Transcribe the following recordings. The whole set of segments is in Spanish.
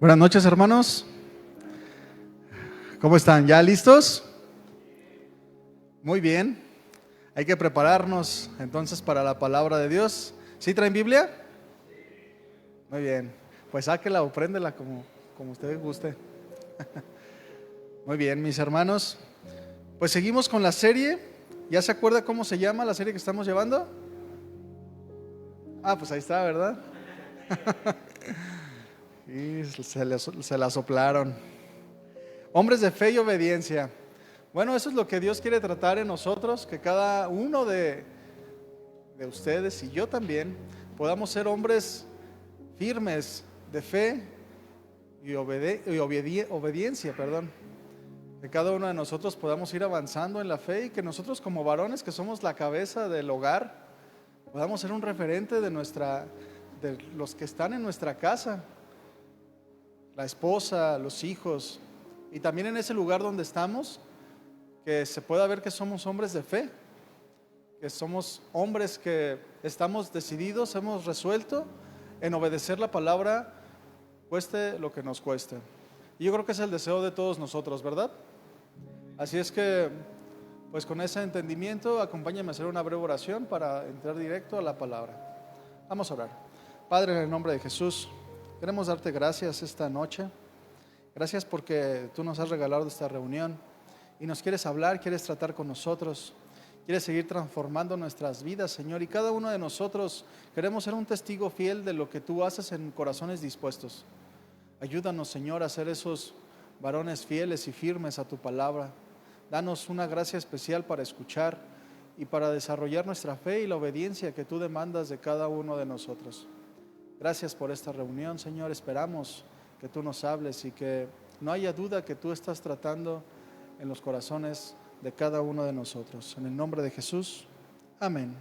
Buenas noches, hermanos. ¿Cómo están? ¿Ya listos? Muy bien. Hay que prepararnos entonces para la palabra de Dios. ¿Sí traen Biblia? Muy bien. Pues sáquela o préndela como usted guste. Muy bien, mis hermanos. Pues seguimos con la serie. ¿Ya se acuerda cómo se llama la serie que estamos llevando? Pues ahí está, ¿verdad? Y se la soplaron. Hombres de fe y obediencia. Bueno, eso es lo que Dios quiere tratar en nosotros, que cada uno de ustedes y yo también podamos ser hombres firmes de fe y obediencia, perdón. Que cada uno de nosotros podamos ir avanzando en la fe y que nosotros como varones que somos la cabeza del hogar, podamos ser un referente de los que están en nuestra casa, la esposa, los hijos, y también en ese lugar donde estamos, que se pueda ver que somos hombres de fe, que somos hombres que estamos decididos, hemos resuelto en obedecer la palabra, cueste lo que nos cueste. Y yo creo que es el deseo de todos nosotros, ¿verdad? Así es que, pues con ese entendimiento, acompáñame a hacer una breve oración para entrar directo a la palabra. Vamos a orar. Padre, en el nombre de Jesús, queremos darte gracias esta noche. Gracias porque tú nos has regalado esta reunión y nos quieres hablar, quieres tratar con nosotros, quieres seguir transformando nuestras vidas, Señor. Y cada uno de nosotros queremos ser un testigo fiel de lo que tú haces en corazones dispuestos. Ayúdanos, Señor, a ser esos varones fieles y firmes a tu palabra. Danos una gracia especial para escuchar y para desarrollar nuestra fe y la obediencia que tú demandas de cada uno de nosotros. Gracias por esta reunión, Señor. Esperamos que tú nos hables y que no haya duda que tú estás tratando en los corazones de cada uno de nosotros. En el nombre de Jesús, amén.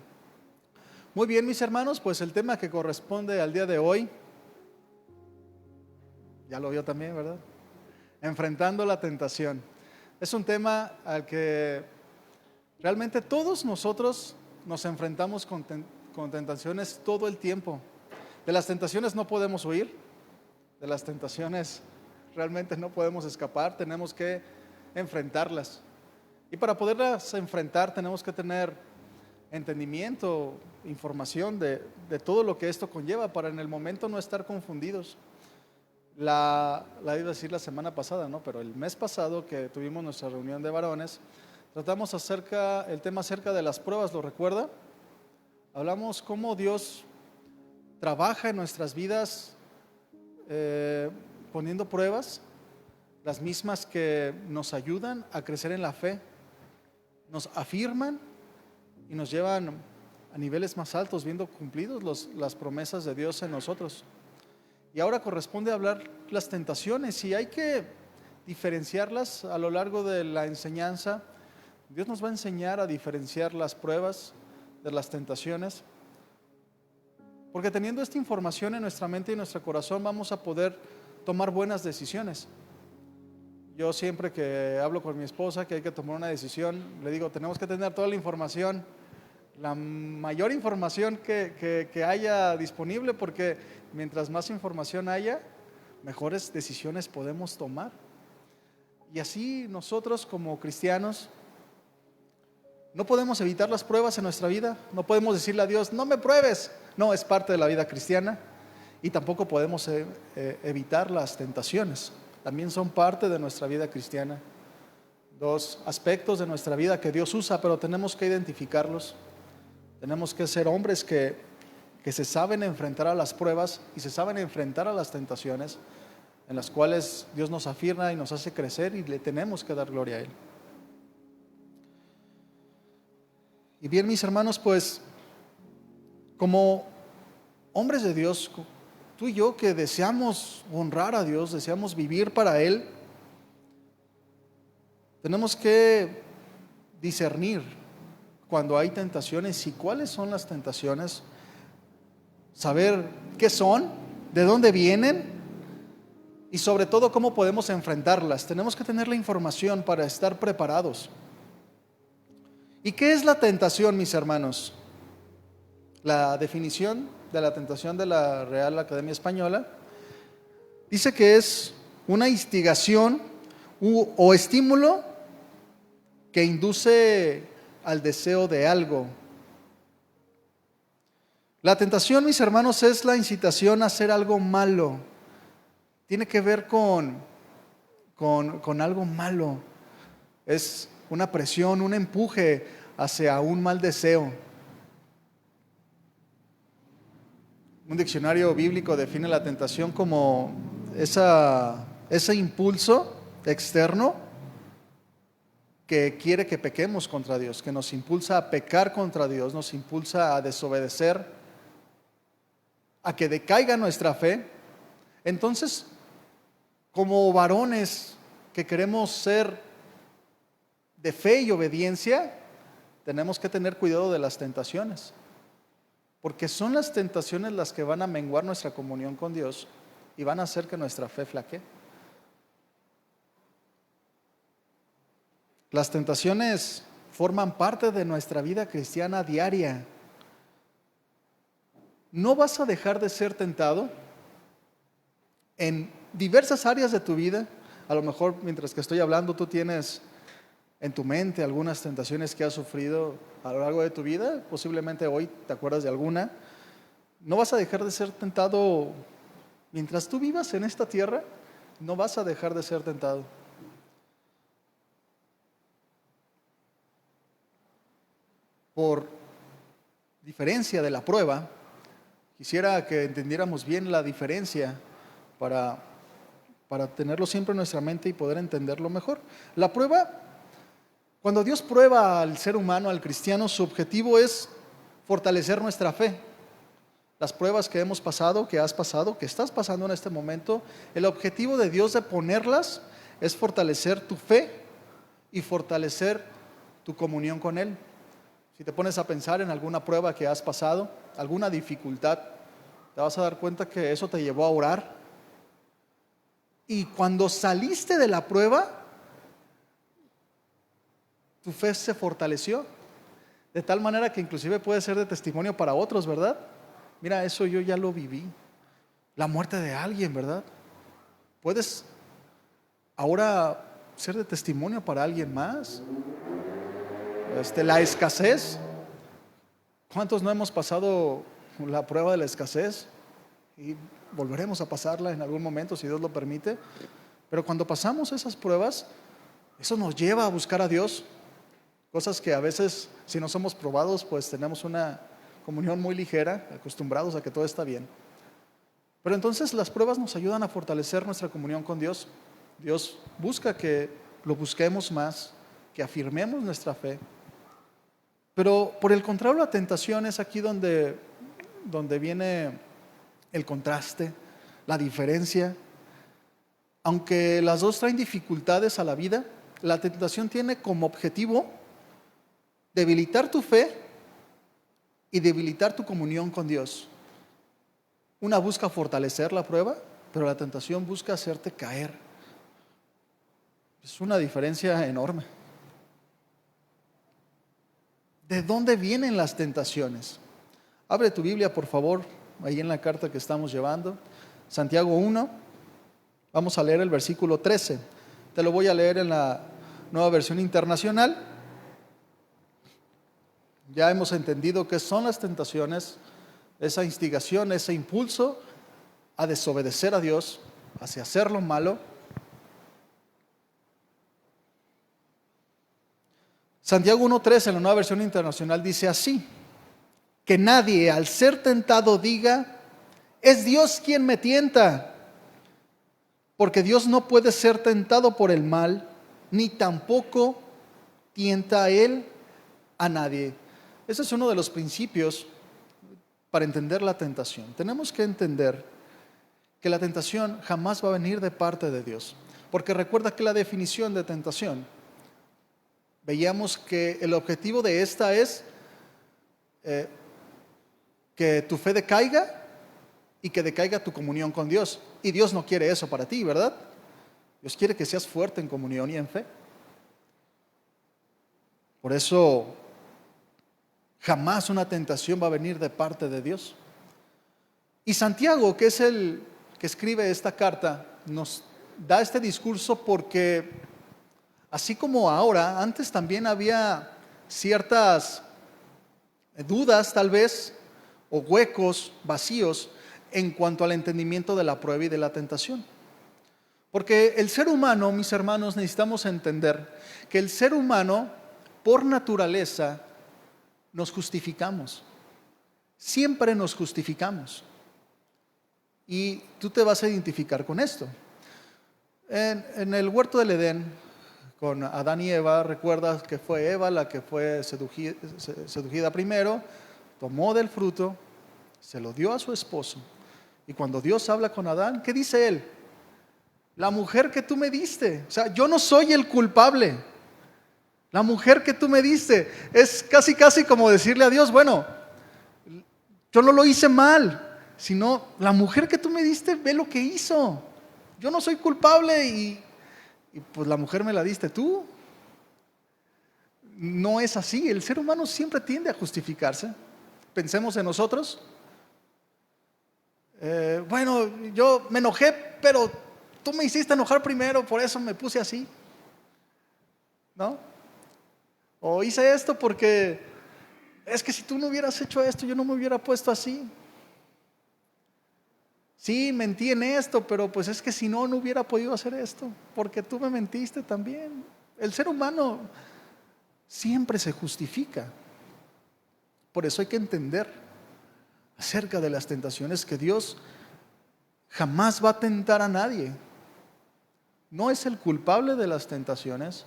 Muy bien, mis hermanos, pues el tema que corresponde al día de hoy, ya lo vio también, ¿verdad? Enfrentando la tentación. Es un tema al que realmente todos nosotros nos enfrentamos con tentaciones todo el tiempo. De las tentaciones no podemos huir, de las tentaciones realmente no podemos escapar, tenemos que enfrentarlas. Y para poderlas enfrentar tenemos que tener entendimiento, información de todo lo que esto conlleva para en el momento no estar confundidos. La iba a decir la semana pasada, ¿no? Pero el mes pasado que tuvimos nuestra reunión de varones, tratamos el tema acerca de las pruebas, ¿lo recuerda? Hablamos cómo Dios trabaja en nuestras vidas poniendo pruebas, las mismas que nos ayudan a crecer en la fe, nos afirman y nos llevan a niveles más altos, viendo cumplidos las promesas de Dios en nosotros. Y ahora corresponde hablar las tentaciones y hay que diferenciarlas a lo largo de la enseñanza. Dios nos va a enseñar a diferenciar las pruebas de las tentaciones, porque teniendo esta información en nuestra mente y en nuestro corazón vamos a poder tomar buenas decisiones. Yo siempre que hablo con mi esposa que hay que tomar una decisión, le digo, tenemos que tener toda la información, la mayor información que haya disponible, porque mientras más información haya, mejores decisiones podemos tomar. Y así nosotros como cristianos no podemos evitar las pruebas en nuestra vida, no podemos decirle a Dios, no me pruebes. No, es parte de la vida cristiana. Y tampoco podemos evitar las tentaciones, también son parte de nuestra vida cristiana. Dos aspectos de nuestra vida que Dios usa, pero tenemos que identificarlos. Tenemos que ser hombres que se saben enfrentar a las pruebas y se saben enfrentar a las tentaciones en las cuales Dios nos afirma y nos hace crecer y le tenemos que dar gloria a Él. Y bien, mis hermanos, pues como hombres de Dios, tú y yo que deseamos honrar a Dios, deseamos vivir para Él, tenemos que discernir cuando hay tentaciones y cuáles son las tentaciones, saber qué son, de dónde vienen y sobre todo cómo podemos enfrentarlas. Tenemos que tener la información para estar preparados. ¿Y qué es la tentación, mis hermanos? La definición de la tentación de la Real Academia Española Dice que es una instigación o estímulo que induce al deseo de algo. La tentación, mis hermanos, es la incitación a hacer algo malo. Tiene que ver con algo malo. Es una presión, un empuje hacia un mal deseo. Un diccionario bíblico define la tentación como ese impulso externo que quiere que pequemos contra Dios, que nos impulsa a pecar contra Dios, nos impulsa a desobedecer, a que decaiga nuestra fe. Entonces, como varones que queremos ser de fe y obediencia, tenemos que tener cuidado de las tentaciones, porque son las tentaciones las que van a menguar nuestra comunión con Dios y van a hacer que nuestra fe flaquee. Las tentaciones forman parte de nuestra vida cristiana diaria. No vas a dejar de ser tentado en diversas áreas de tu vida. A lo mejor mientras que estoy hablando tú tienes en tu mente algunas tentaciones que has sufrido a lo largo de tu vida. Posiblemente hoy te acuerdas de alguna. No vas a dejar de ser tentado mientras tú vivas en esta tierra. No vas a dejar de ser tentado. Por diferencia de la prueba, quisiera que entendiéramos bien la diferencia para tenerlo siempre en nuestra mente y poder entenderlo mejor. La prueba, cuando Dios prueba al ser humano, al cristiano, su objetivo es fortalecer nuestra fe. Las pruebas que hemos pasado, que has pasado, que estás pasando en este momento, el objetivo de Dios de ponerlas es fortalecer tu fe y fortalecer tu comunión con Él. Si te pones a pensar en alguna prueba que has pasado, alguna dificultad, te vas a dar cuenta que eso te llevó a orar. Y cuando saliste de la prueba, tu fe se fortaleció. De tal manera que inclusive puede ser de testimonio para otros, ¿verdad? Mira, eso yo ya lo viví. La muerte de alguien, ¿verdad? Puedes ahora ser de testimonio para alguien más. La escasez. ¿Cuántos no hemos pasado la prueba de la escasez? Y volveremos a pasarla en algún momento, si Dios lo permite. Pero cuando pasamos esas pruebas, eso nos lleva a buscar a Dios. Cosas que a veces, si no somos probados, pues tenemos una comunión muy ligera, acostumbrados a que todo está bien. Pero entonces las pruebas nos ayudan a fortalecer nuestra comunión con Dios. Dios busca que lo busquemos más, que afirmemos nuestra fe. Pero por el contrario, la tentación es aquí donde viene el contraste, la diferencia. Aunque las dos traen dificultades a la vida, la tentación tiene como objetivo debilitar tu fe y debilitar tu comunión con Dios. Una busca fortalecer la prueba, pero la tentación busca hacerte caer. Es una diferencia enorme. ¿De dónde vienen las tentaciones? Abre tu Biblia, por favor, ahí en la carta que estamos llevando. Santiago 1, vamos a leer el versículo 13. Te lo voy a leer en la Nueva Versión Internacional. Ya hemos entendido qué son las tentaciones, esa instigación, ese impulso a desobedecer a Dios, hacia hacer lo malo. Santiago 1:13 en la Nueva Versión Internacional dice así: que nadie al ser tentado diga, es Dios quien me tienta, porque Dios no puede ser tentado por el mal, ni tampoco tienta a Él a nadie. Ese es uno de los principios para entender la tentación. Tenemos que entender que la tentación jamás va a venir de parte de Dios, porque recuerda que la definición de tentación, veíamos que el objetivo de esta es que tu fe decaiga y que decaiga tu comunión con Dios. Y Dios no quiere eso para ti, ¿verdad? Dios quiere que seas fuerte en comunión y en fe. Por eso, jamás una tentación va a venir de parte de Dios. Y Santiago, que es el que escribe esta carta nos da este discurso porque así como ahora, antes también había ciertas dudas tal vez, o huecos, vacíos, en cuanto al entendimiento de la prueba y de la tentación. Porque el ser humano, mis hermanos, necesitamos entender que el ser humano, por naturaleza, nos justificamos. Siempre nos justificamos. Y tú te vas a identificar con esto. En el huerto del Edén, con Adán y Eva, recuerdas que fue Eva la que fue seducida primero, tomó del fruto, se lo dio a su esposo. Y cuando Dios habla con Adán, ¿qué dice él? La mujer que tú me diste. O sea, yo no soy el culpable. La mujer que tú me diste. Es casi como decirle a Dios, bueno, yo no lo hice mal, sino la mujer que tú me diste, ve lo que hizo. Yo no soy culpable y pues la mujer me la diste tú. No es así. El ser humano siempre tiende a justificarse. Pensemos en nosotros. Bueno, yo me enojé, pero tú me hiciste enojar primero, por eso me puse así, ¿no? O hice esto porque es que si tú no hubieras hecho esto, yo no me hubiera puesto así. Sí, mentí en esto, pero pues es que si no, no hubiera podido hacer esto, porque tú me mentiste también. El ser humano siempre se justifica. Por eso hay que entender acerca de las tentaciones que Dios jamás va a tentar a nadie. No es el culpable de las tentaciones.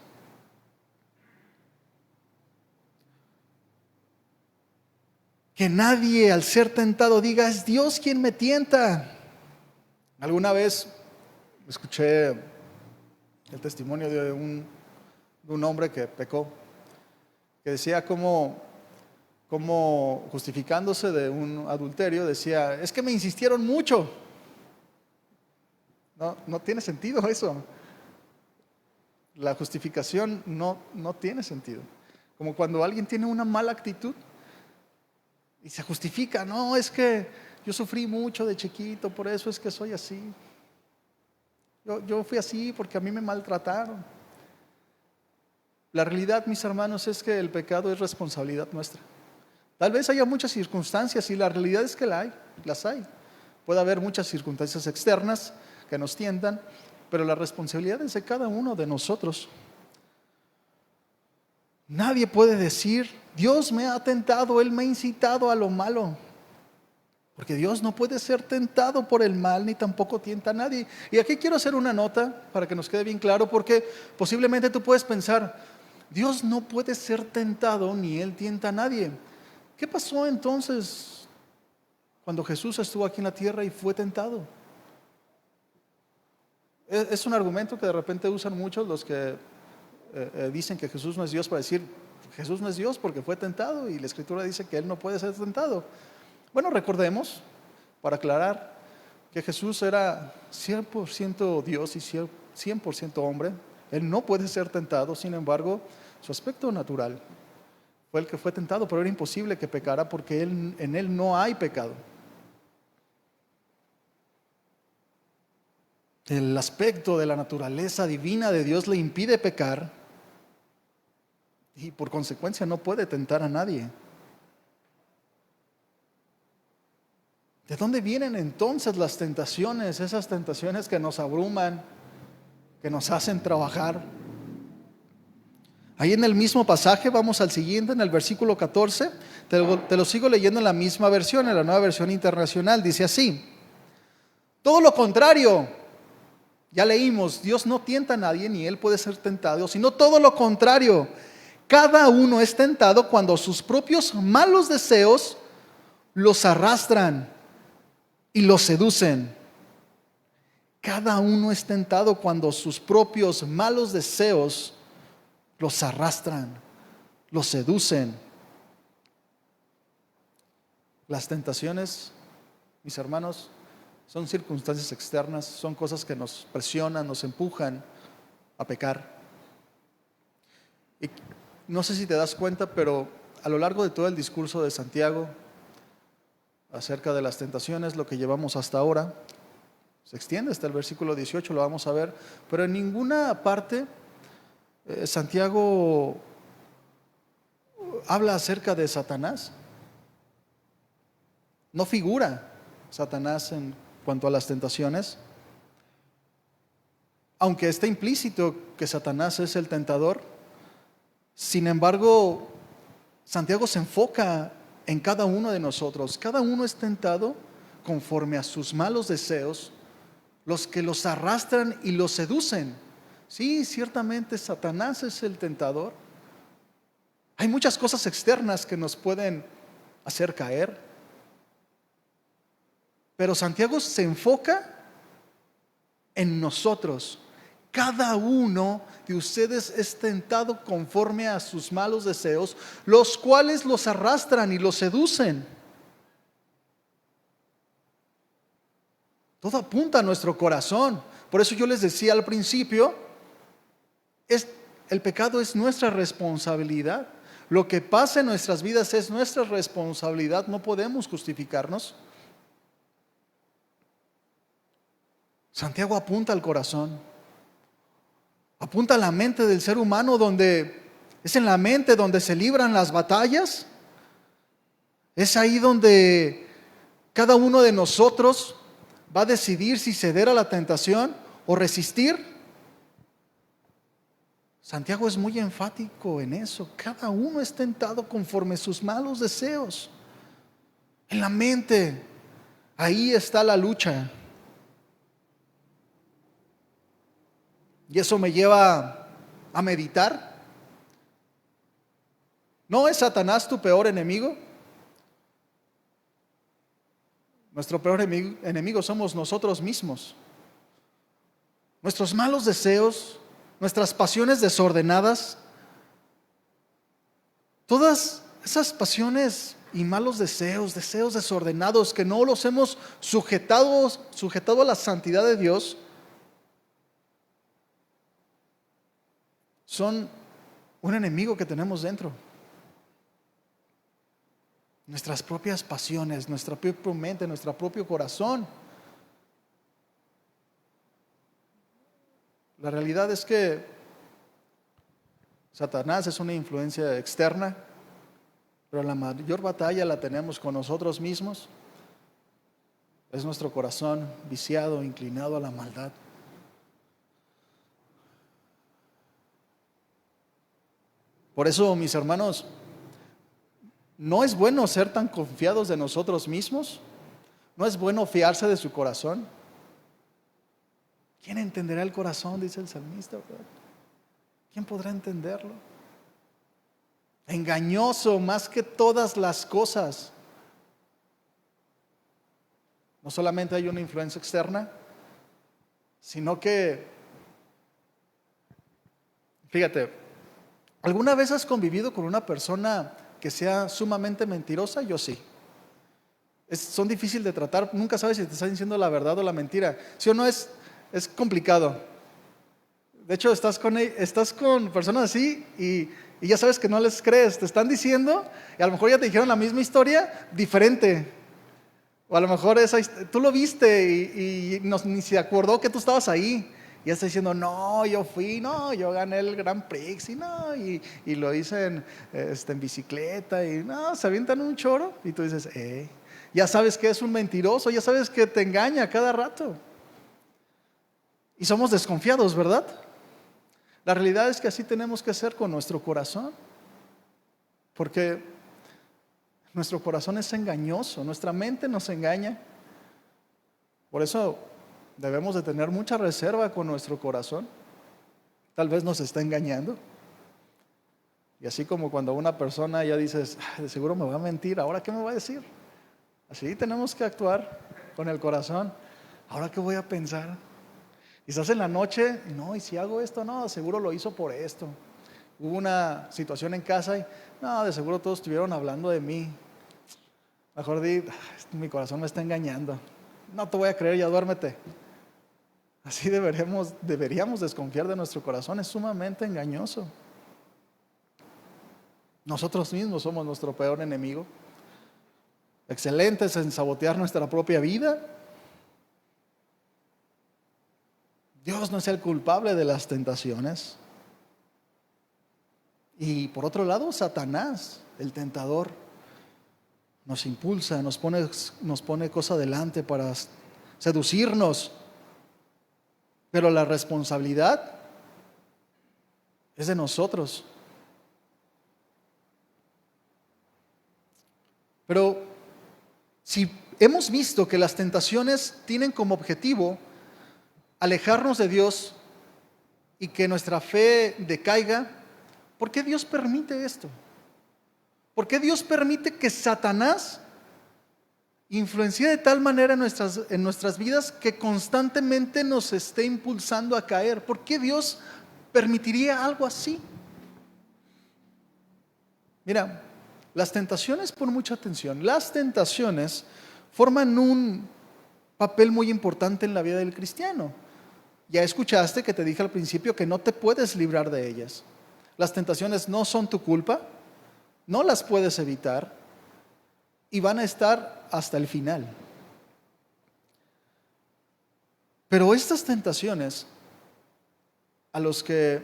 Que nadie al ser tentado diga, es Dios quien me tienta. Alguna vez escuché el testimonio de un hombre que pecó, que decía como justificándose de un adulterio, decía, es que me insistieron mucho. No tiene sentido eso. La justificación no tiene sentido. Como cuando alguien tiene una mala actitud y se justifica, no, es que yo sufrí mucho de chiquito, por eso es que soy así. Yo fui así porque a mí me maltrataron. La realidad, mis hermanos, es que el pecado es responsabilidad nuestra. Tal vez haya muchas circunstancias y la realidad es que las hay. Puede haber muchas circunstancias externas que nos tientan, pero la responsabilidad es de cada uno de nosotros. Nadie puede decir, Dios me ha tentado, Él me ha incitado a lo malo. Porque Dios no puede ser tentado por el mal, ni tampoco tienta a nadie. Y aquí quiero hacer una nota para que nos quede bien claro, porque posiblemente tú puedes pensar, Dios no puede ser tentado, ni Él tienta a nadie. ¿Qué pasó entonces cuando Jesús estuvo aquí en la tierra y fue tentado? Es un argumento que de repente usan muchos los que dicen que Jesús no es Dios para decir, Jesús no es Dios porque fue tentado y la Escritura dice que Él no puede ser tentado. Bueno, recordemos, para aclarar, que Jesús era 100% Dios y 100% hombre. Él no puede ser tentado, sin embargo, su aspecto natural fue el que fue tentado, pero era imposible que pecara porque en Él no hay pecado. El aspecto de la naturaleza divina de Dios le impide pecar y por consecuencia no puede tentar a nadie. ¿De dónde vienen entonces las tentaciones? Esas tentaciones que nos abruman, que nos hacen trabajar. Ahí en el mismo pasaje, vamos al siguiente, en el versículo 14, te lo sigo leyendo en la misma versión, en la Nueva Versión Internacional, dice así: todo lo contrario, ya leímos, Dios no tienta a nadie, ni Él puede ser tentado, sino todo lo contrario, cada uno es tentado cuando sus propios malos deseos los arrastran y los seducen. Cada uno es tentado cuando sus propios malos deseos los arrastran, los seducen. Las tentaciones, mis hermanos, son circunstancias externas, son cosas que nos presionan, nos empujan a pecar. Y no sé si te das cuenta, pero a lo largo de todo el discurso de Santiago acerca de las tentaciones, lo que llevamos hasta ahora, Se extiende hasta el versículo 18, lo vamos a ver, pero en ninguna parte Santiago habla acerca de Satanás. No figura Satanás en cuanto a las tentaciones, aunque está implícito que Satanás es el tentador. Sin embargo, Santiago se enfoca en cada uno de nosotros. Cada uno es tentado conforme a sus malos deseos, los que los arrastran y los seducen. Sí, ciertamente Satanás es el tentador. Hay muchas cosas externas que nos pueden hacer caer, pero Santiago se enfoca en nosotros. Cada uno de ustedes es tentado conforme a sus malos deseos, los cuales los arrastran y los seducen. Todo apunta a nuestro corazón. Por eso yo les decía al principio, el pecado es nuestra responsabilidad. Lo que pasa en nuestras vidas es nuestra responsabilidad. No podemos justificarnos. Santiago apunta al corazón. Apunta a la mente del ser humano, donde es en la mente donde se libran las batallas. Es ahí donde cada uno de nosotros va a decidir si ceder a la tentación o resistir. Santiago es muy enfático en eso. Cada uno es tentado conforme sus malos deseos. En la mente, ahí está la lucha. Y eso me lleva a meditar. ¿No es Satanás tu peor enemigo? Nuestro peor enemigo somos nosotros mismos. Nuestros malos deseos, nuestras pasiones desordenadas, todas esas pasiones y malos deseos, deseos desordenados que no los hemos sujetado a la santidad de Dios, son un enemigo que tenemos dentro. Nuestras propias pasiones, nuestra propia mente, nuestro propio corazón. La realidad es que Satanás es una influencia externa, pero la mayor batalla la tenemos con nosotros mismos. Es nuestro corazón viciado, inclinado a la maldad. Por eso, mis hermanos, no es bueno ser tan confiados de nosotros mismos. No es bueno fiarse de su corazón. ¿Quién entenderá el corazón?, dice el salmista, ¿verdad? ¿Quién podrá entenderlo? Engañoso más que todas las cosas. No solamente hay una influencia externa, sino que, fíjate, ¿alguna vez has convivido con una persona que sea sumamente mentirosa? Yo sí. Son difíciles de tratar, nunca sabes si te están diciendo la verdad o la mentira. ¿Sí o no? Es complicado. De hecho, estás con personas así y ya sabes que no les crees. Te están diciendo y a lo mejor ya te dijeron la misma historia diferente. O a lo mejor tú lo viste y ni se acordó que tú estabas ahí. Y ya está diciendo, no, yo fui, no, yo gané el Grand Prix y lo hice en bicicleta y no, se avientan un choro y tú dices, ya sabes que es un mentiroso, ya sabes que te engaña cada rato. Y somos desconfiados, ¿verdad? La realidad es que así tenemos que ser con nuestro corazón, porque nuestro corazón es engañoso, nuestra mente nos engaña. Por eso debemos de tener mucha reserva con nuestro corazón. Tal vez nos está engañando. Y así como cuando una persona ya dices, de seguro me va a mentir, ¿ahora qué me va a decir? Así tenemos que actuar con el corazón. ¿Ahora qué voy a pensar? Y estás en la noche, no, y si hago esto, no, seguro lo hizo por esto. Hubo una situación en casa y, no, de seguro todos estuvieron hablando de mí. Mejor mi corazón me está engañando. No te voy a creer, ya duérmete. Así deberíamos desconfiar de nuestro corazón, es sumamente engañoso. Nosotros mismos somos nuestro peor enemigo. Excelentes en sabotear nuestra propia vida. Dios no es el culpable de las tentaciones. Y por otro lado, Satanás, el tentador, nos impulsa, nos pone cosa delante para seducirnos. Pero la responsabilidad es de nosotros. Pero si hemos visto que las tentaciones tienen como objetivo alejarnos de Dios y que nuestra fe decaiga, ¿por qué Dios permite esto? ¿Por qué Dios permite que Satanás influencie de tal manera en nuestras vidas que constantemente nos esté impulsando a caer? ¿Por qué Dios permitiría algo así? Mira, las tentaciones, pon mucha atención, las tentaciones forman un papel muy importante en la vida del cristiano. Ya escuchaste que te dije al principio que no te puedes librar de ellas. Las tentaciones no son tu culpa, no las puedes evitar y van a estar hasta el final. Pero estas tentaciones, a los que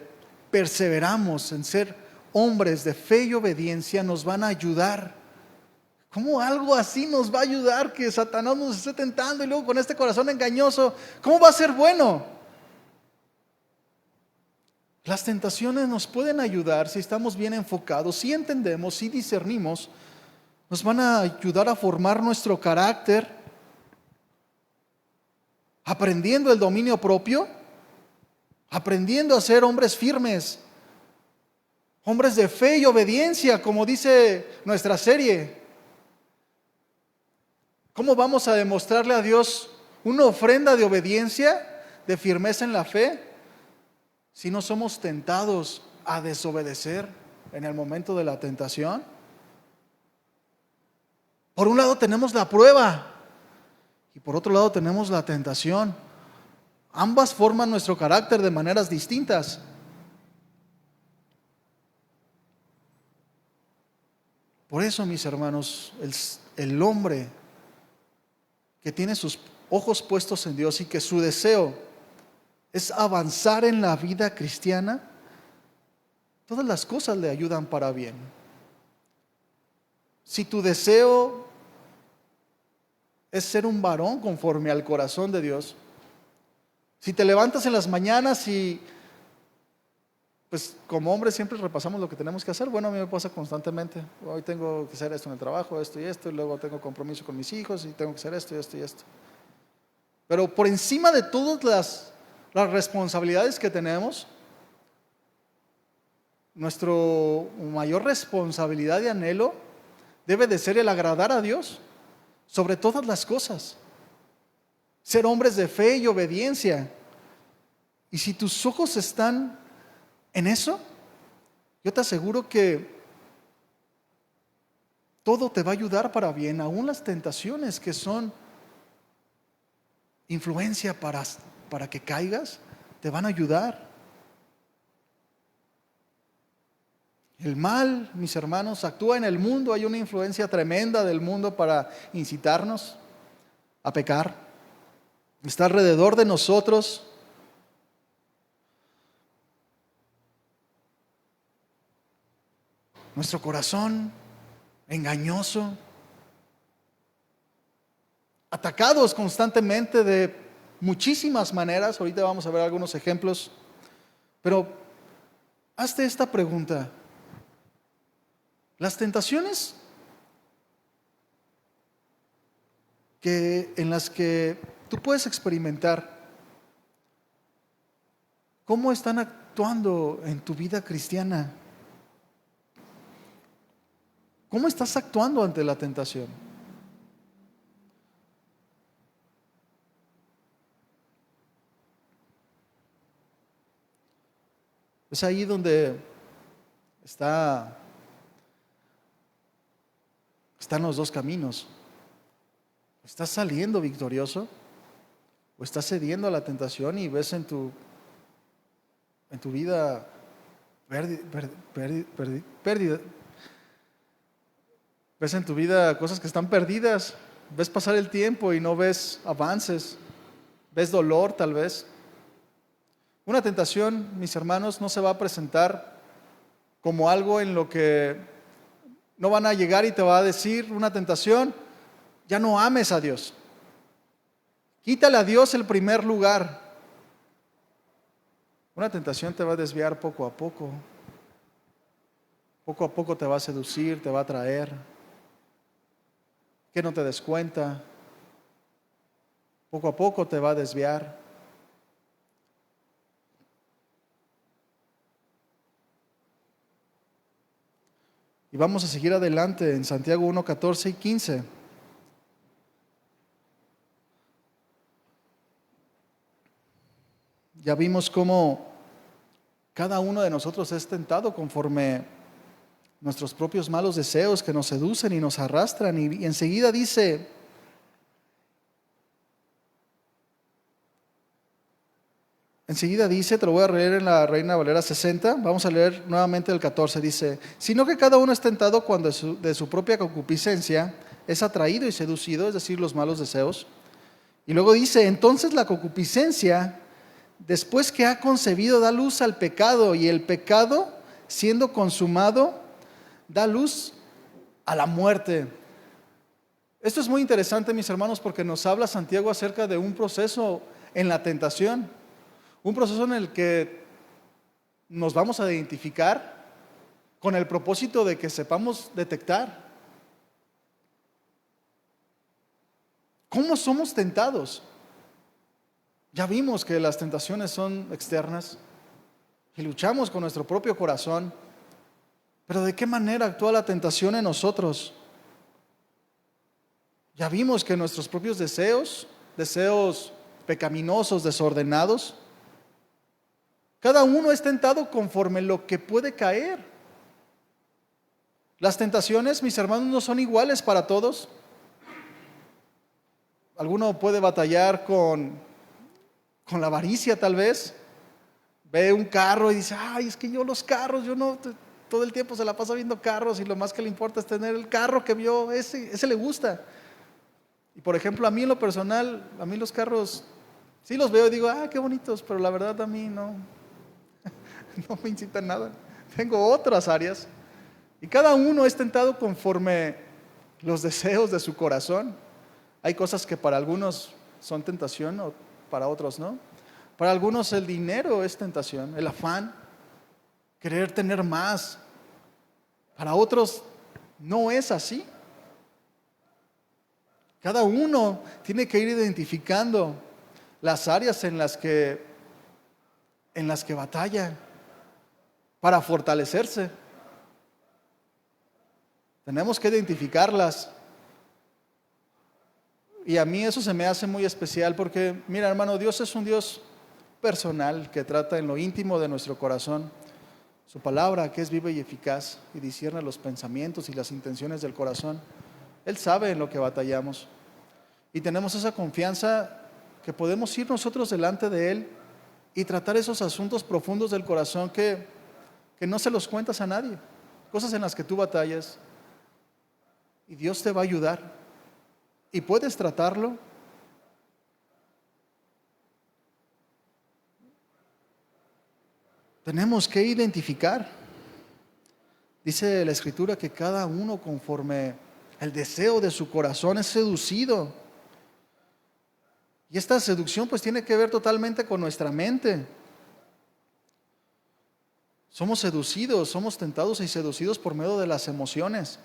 perseveramos en ser hombres de fe y obediencia, nos van a ayudar. ¿Cómo algo así nos va a ayudar que Satanás nos esté tentando y luego con este corazón engañoso? ¿Cómo va a ser bueno? Las tentaciones nos pueden ayudar si estamos bien enfocados, si entendemos, si discernimos. Nos van a ayudar a formar nuestro carácter, aprendiendo el dominio propio, aprendiendo a ser hombres firmes, hombres de fe y obediencia, como dice nuestra serie. ¿Cómo vamos a demostrarle a Dios una ofrenda de obediencia, de firmeza en la fe, si no somos tentados a desobedecer en el momento de la tentación? Por un lado tenemos la prueba y por otro lado tenemos la tentación. Ambas forman nuestro carácter de maneras distintas. Por eso, mis hermanos, el hombre que tiene sus ojos puestos en Dios y que su deseo es avanzar en la vida cristiana, todas las cosas le ayudan para bien. Si tu deseo es ser un varón conforme al corazón de Dios, si te levantas en las mañanas y pues como hombres siempre repasamos lo que tenemos que hacer. Bueno, a mí me pasa constantemente. Hoy tengo que hacer esto en el trabajo, esto y luego tengo compromiso con mis hijos y tengo que hacer esto y esto y esto. Pero por encima de todas las responsabilidades que tenemos, nuestra mayor responsabilidad y anhelo debe de ser el agradar a Dios sobre todas las cosas. Ser hombres de fe y obediencia. Y si tus ojos están en eso, yo te aseguro que todo te va a ayudar para bien, aún las tentaciones que son influencia para que caigas, te van a ayudar. El mal, mis hermanos, actúa en el mundo. Hay una influencia tremenda del mundo para incitarnos a pecar. Está alrededor de nosotros. Nuestro corazón engañoso, atacados constantemente de muchísimas maneras. Ahorita vamos a ver algunos ejemplos. Pero hazte esta pregunta. Las tentaciones en las que tú puedes experimentar, ¿cómo están actuando en tu vida cristiana? ¿Cómo estás actuando ante la tentación? Es ahí donde están los dos caminos. ¿Estás saliendo victorioso o estás cediendo a la tentación y ves en tu vida pérdida? Ves en tu vida cosas que están perdidas, ves pasar el tiempo y no ves avances, ves dolor tal vez. Una tentación, mis hermanos, no se va a presentar como algo en lo que no van a llegar y te va a decir una tentación, ya no ames a Dios. Quítale a Dios el primer lugar. Una tentación te va a desviar poco a poco. Poco a poco te va a seducir, te va a atraer. Que no te des cuenta. Poco a poco te va a desviar. Y vamos a seguir adelante en Santiago 1, 14 y 15. Ya vimos cómo cada uno de nosotros es tentado conforme nuestros propios malos deseos que nos seducen y nos arrastran. Y enseguida dice, te lo voy a leer en la Reina Valera 60, vamos a leer nuevamente el 14, dice, sino que cada uno es tentado cuando de su propia concupiscencia es atraído y seducido, es decir, los malos deseos. Y luego dice, entonces la concupiscencia, después que ha concebido, da luz al pecado, y el pecado, siendo consumado, da luz a la muerte. Esto es muy interesante, mis hermanos, porque nos habla Santiago acerca de un proceso en la tentación. Un proceso en el que nos vamos a identificar con el propósito de que sepamos detectar cómo somos tentados. Ya vimos que las tentaciones son externas y luchamos con nuestro propio corazón, pero ¿de qué manera actúa la tentación en nosotros? Ya vimos que nuestros propios deseos pecaminosos, desordenados, cada uno es tentado conforme lo que puede caer. Las tentaciones, mis hermanos, no son iguales para todos. Alguno puede batallar con la avaricia tal vez. Ve un carro y dice, ay, es que yo los carros, yo no, todo el tiempo se la pasa viendo carros y lo más que le importa es tener el carro que vio, ese le gusta. Y por ejemplo, a mí en lo personal, a mí los carros, sí los veo y digo, qué bonitos, pero la verdad a mí no me incitan nada. Tengo otras áreas. Y cada uno es tentado conforme los deseos de su corazón. Hay cosas que para algunos son tentación o para otros no. Para algunos el dinero es tentación, el afán, querer tener más. Para otros no es así. Cada uno tiene que ir identificando las áreas en las que batalla para fortalecerse. Tenemos que identificarlas. Y a mí eso se me hace muy especial porque, mira hermano, Dios es un Dios personal que trata en lo íntimo de nuestro corazón. Su palabra, que es viva y eficaz y discierne los pensamientos y las intenciones del corazón. Él sabe en lo que batallamos. Y tenemos esa confianza que podemos ir nosotros delante de Él y tratar esos asuntos profundos del corazón que no se los cuentas a nadie. Cosas en las que tú batallas. Y Dios te va a ayudar. Y puedes tratarlo. Tenemos que identificar. Dice la Escritura que cada uno conforme el deseo de su corazón es seducido. Y esta seducción pues tiene que ver totalmente con nuestra mente. Somos seducidos, somos tentados y seducidos por medio de las emociones.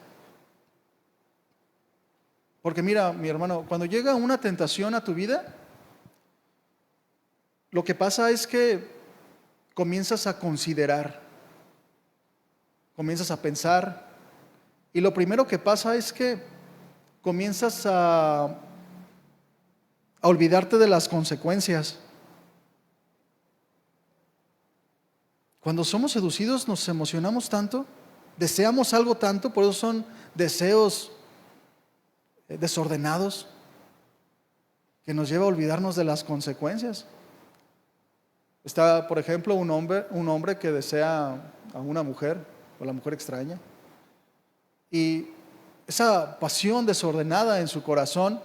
Porque mira, mi hermano, cuando llega una tentación a tu vida, lo que pasa es que comienzas a considerar, comienzas a pensar, y lo primero que pasa es que comienzas a olvidarte de las consecuencias. Cuando somos seducidos nos emocionamos tanto, deseamos algo tanto, por eso son deseos desordenados que nos lleva a olvidarnos de las consecuencias. Está, por ejemplo, un hombre que desea a una mujer o la mujer extraña, y esa pasión desordenada en su corazón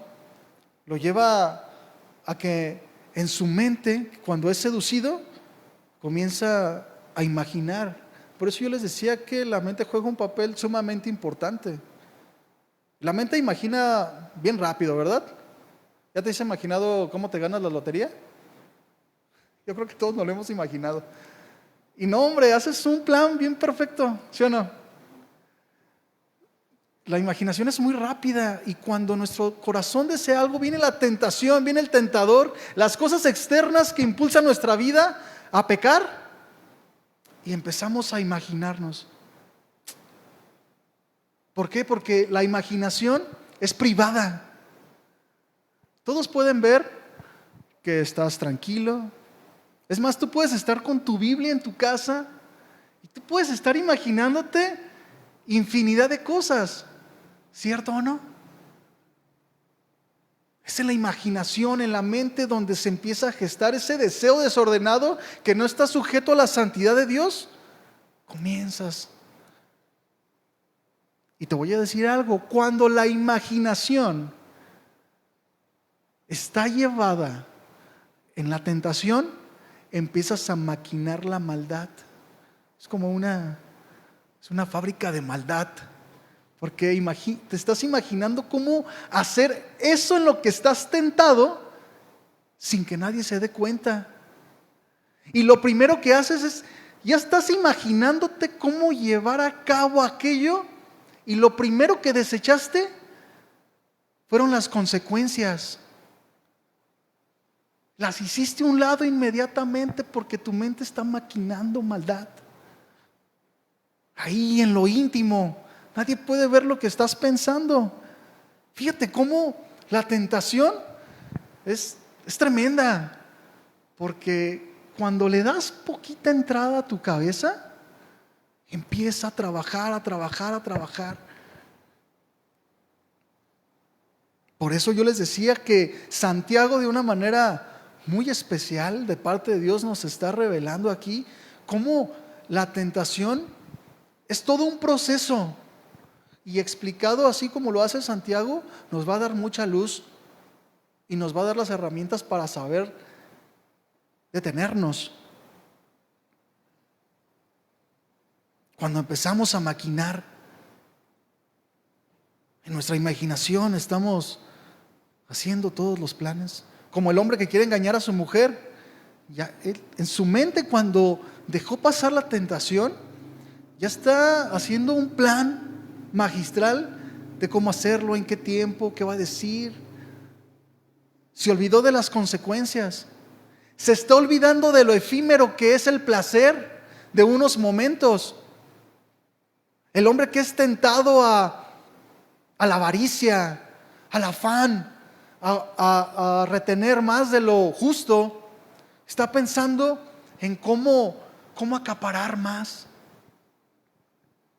lo lleva a que en su mente, cuando es seducido, comienza a imaginar. Por eso yo les decía que la mente juega un papel sumamente importante. La mente imagina bien rápido, ¿verdad? ¿Ya te has imaginado cómo te ganas la lotería? Yo creo que todos nos lo hemos imaginado. Y no, hombre, haces un plan bien perfecto, ¿sí o no? La imaginación es muy rápida y cuando nuestro corazón desea algo, viene la tentación, viene el tentador, las cosas externas que impulsan nuestra vida a pecar y empezamos a imaginarnos. ¿Por qué? Porque la imaginación es privada. Todos pueden ver que estás tranquilo. Es más, tú puedes estar con tu Biblia en tu casa y tú puedes estar imaginándote infinidad de cosas, ¿cierto o no? Es en la imaginación, en la mente donde se empieza a gestar ese deseo desordenado que no está sujeto a la santidad de Dios. Comienzas. Y te voy a decir algo, cuando la imaginación está llevada en la tentación, empiezas a maquinar la maldad. Es como una fábrica de maldad. Porque te estás imaginando cómo hacer eso en lo que estás tentado sin que nadie se dé cuenta. Y lo primero que haces es, ya estás imaginándote cómo llevar a cabo aquello y lo primero que desechaste fueron las consecuencias. Las hiciste a un lado inmediatamente porque tu mente está maquinando maldad. Ahí en lo íntimo, nadie puede ver lo que estás pensando. Fíjate cómo la tentación es tremenda, porque cuando le das poquita entrada a tu cabeza, empieza a trabajar, a trabajar, a trabajar. Por eso yo les decía que Santiago, de una manera muy especial de parte de Dios, nos está revelando aquí cómo la tentación es todo un proceso. Y explicado así como lo hace Santiago, nos va a dar mucha luz y nos va a dar las herramientas para saber detenernos. Cuando empezamos a maquinar en nuestra imaginación, estamos haciendo todos los planes. Como el hombre que quiere engañar a su mujer, ya en su mente, cuando dejó pasar la tentación, ya está haciendo un plan magistral de cómo hacerlo, en qué tiempo, qué va a decir. Se olvidó de las consecuencias. Se está olvidando de lo efímero que es el placer de unos momentos. El hombre que es tentado a la avaricia, al afán, a retener más de lo justo, está pensando en cómo acaparar más.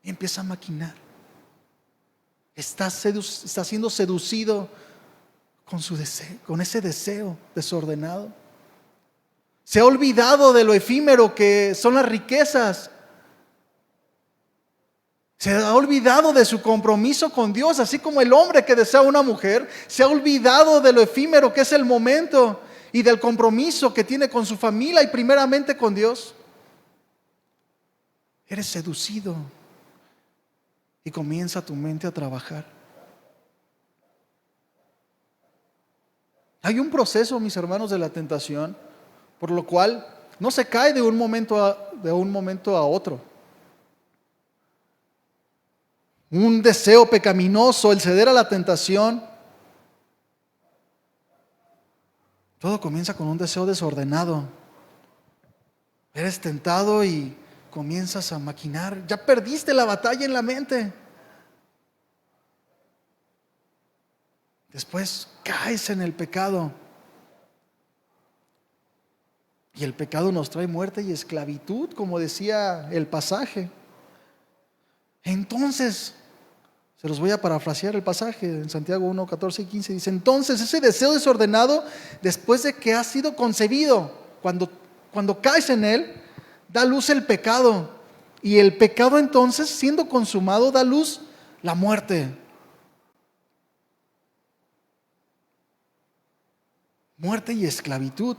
Y empieza a maquinar. Está siendo seducido con ese deseo desordenado. Se ha olvidado de lo efímero que son las riquezas. Se ha olvidado de su compromiso con Dios, así como el hombre que desea una mujer se ha olvidado de lo efímero que es el momento y del compromiso que tiene con su familia y primeramente con Dios. Eres seducido y comienza tu mente a trabajar. Hay un proceso, mis hermanos, de la tentación, por lo cual no se cae de un momento a otro. Un deseo pecaminoso, el ceder a la tentación. Todo comienza con un deseo desordenado. Eres tentado y comienzas a maquinar. Ya perdiste la batalla en la mente. Después caes en el pecado. Y el pecado nos trae muerte y esclavitud, como decía el pasaje. Entonces, se los voy a parafrasear el pasaje en Santiago 1, 14 y 15. Dice, entonces ese deseo desordenado, después de que ha sido concebido, cuando caes en él, da luz el pecado. Y el pecado entonces, siendo consumado, da luz la muerte. Muerte y esclavitud.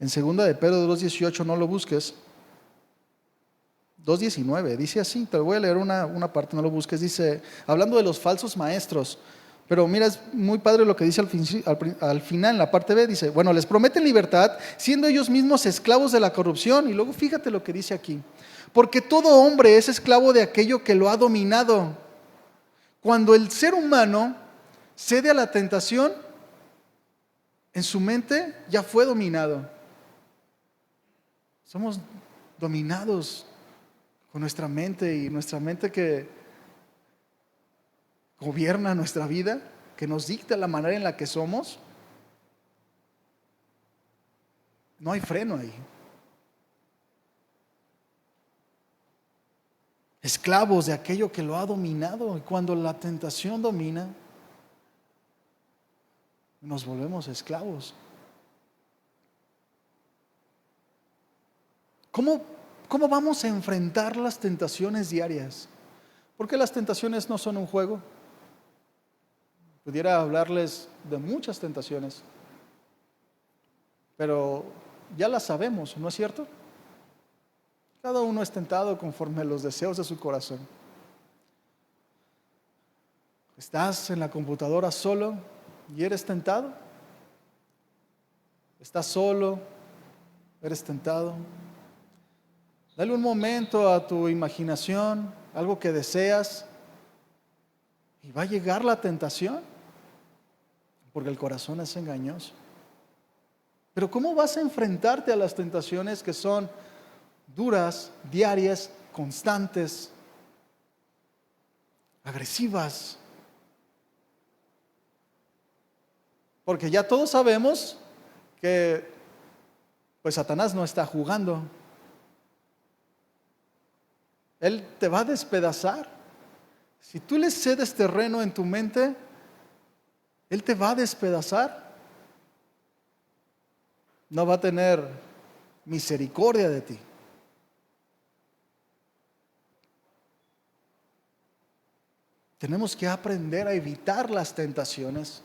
En 2 de Pedro 2:18, no lo busques. 2:19, dice así, te voy a leer una parte, no lo busques, dice, hablando de los falsos maestros, pero mira, es muy padre lo que dice al final, en la parte B, dice, bueno, les prometen libertad, siendo ellos mismos esclavos de la corrupción, y luego fíjate lo que dice aquí, porque todo hombre es esclavo de aquello que lo ha dominado. Cuando el ser humano cede a la tentación, en su mente ya fue dominado. Somos dominados con nuestra mente, y nuestra mente que gobierna nuestra vida, que nos dicta la manera en la que somos. No hay freno ahí. Esclavos de aquello que lo ha dominado, y cuando la tentación domina, nos volvemos esclavos. ¿Cómo vamos a enfrentar las tentaciones diarias? Porque las tentaciones no son un juego. Pudiera hablarles de muchas tentaciones, pero ya las sabemos, ¿no es cierto? Cada uno es tentado conforme a los deseos de su corazón. ¿Estás en la computadora solo y eres tentado? ¿Estás solo? ¿Eres tentado? Dale un momento a tu imaginación, algo que deseas, y va a llegar la tentación, porque el corazón es engañoso. Pero ¿cómo vas a enfrentarte a las tentaciones que son duras, diarias, constantes, agresivas? Porque ya todos sabemos que pues Satanás no está jugando. Él te va a despedazar. Si tú le cedes terreno en tu mente, Él te va a despedazar. No va a tener misericordia de ti. Tenemos que aprender a evitar las tentaciones.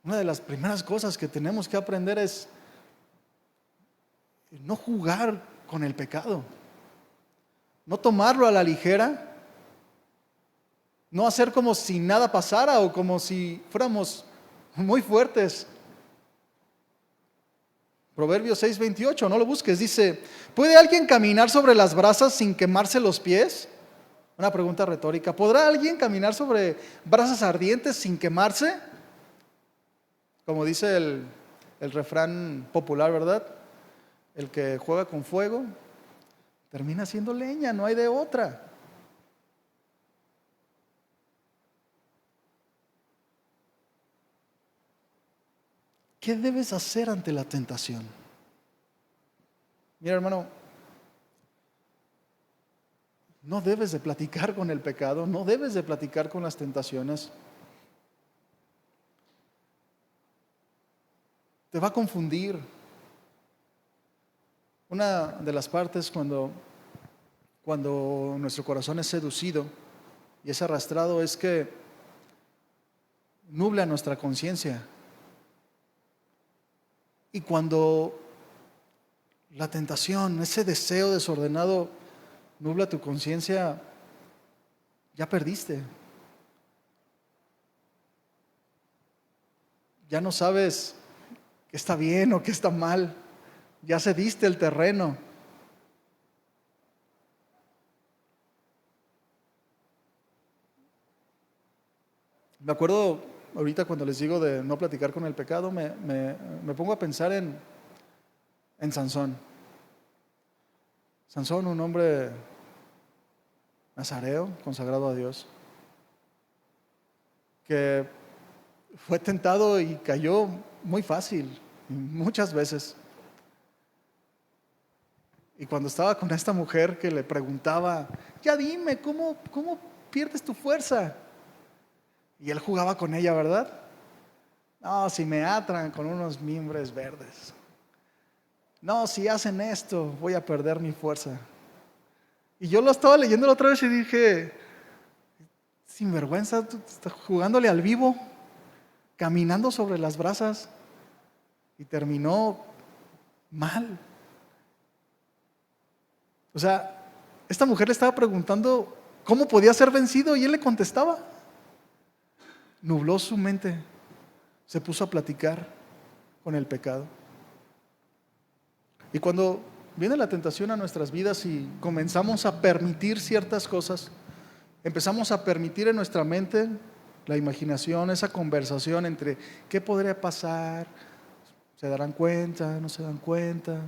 Una de las primeras cosas que tenemos que aprender es no jugar con el pecado. No tomarlo a la ligera, no hacer como si nada pasara o como si fuéramos muy fuertes. Proverbios 6:28, no lo busques, dice, ¿puede alguien caminar sobre las brasas sin quemarse los pies? Una pregunta retórica, ¿podrá alguien caminar sobre brasas ardientes sin quemarse? Como dice el refrán popular, ¿verdad? El que juega con fuego termina siendo leña, no hay de otra. ¿Qué debes hacer ante la tentación? Mira, hermano, no debes de platicar con el pecado, no debes de platicar con las tentaciones. Te va a confundir. Una de las partes cuando nuestro corazón es seducido y es arrastrado es que nubla nuestra conciencia. Y cuando la tentación, ese deseo desordenado nubla tu conciencia, ya perdiste. Ya no sabes qué está bien o qué está mal. Ya cediste el terreno. Me acuerdo ahorita cuando les digo de no platicar con el pecado, me pongo a pensar en Sansón. Sansón, un hombre nazareo, consagrado a Dios, que fue tentado y cayó muy fácil, muchas veces. Y cuando estaba con esta mujer que le preguntaba, ya dime, ¿cómo pierdes tu fuerza? Y él jugaba con ella, ¿verdad? No, si me atan con unos mimbres verdes. No, si hacen esto, voy a perder mi fuerza. Y yo lo estaba leyendo la otra vez y dije, sinvergüenza, tú estás jugándole al vivo, caminando sobre las brasas. y terminó mal. O sea, esta mujer le estaba preguntando cómo podía ser vencido y él le contestaba. Nubló su mente, se puso a platicar con el pecado. Y cuando viene la tentación a nuestras vidas y comenzamos a permitir ciertas cosas, empezamos a permitir en nuestra mente la imaginación, esa conversación entre qué podría pasar, se darán cuenta, no se dan cuenta,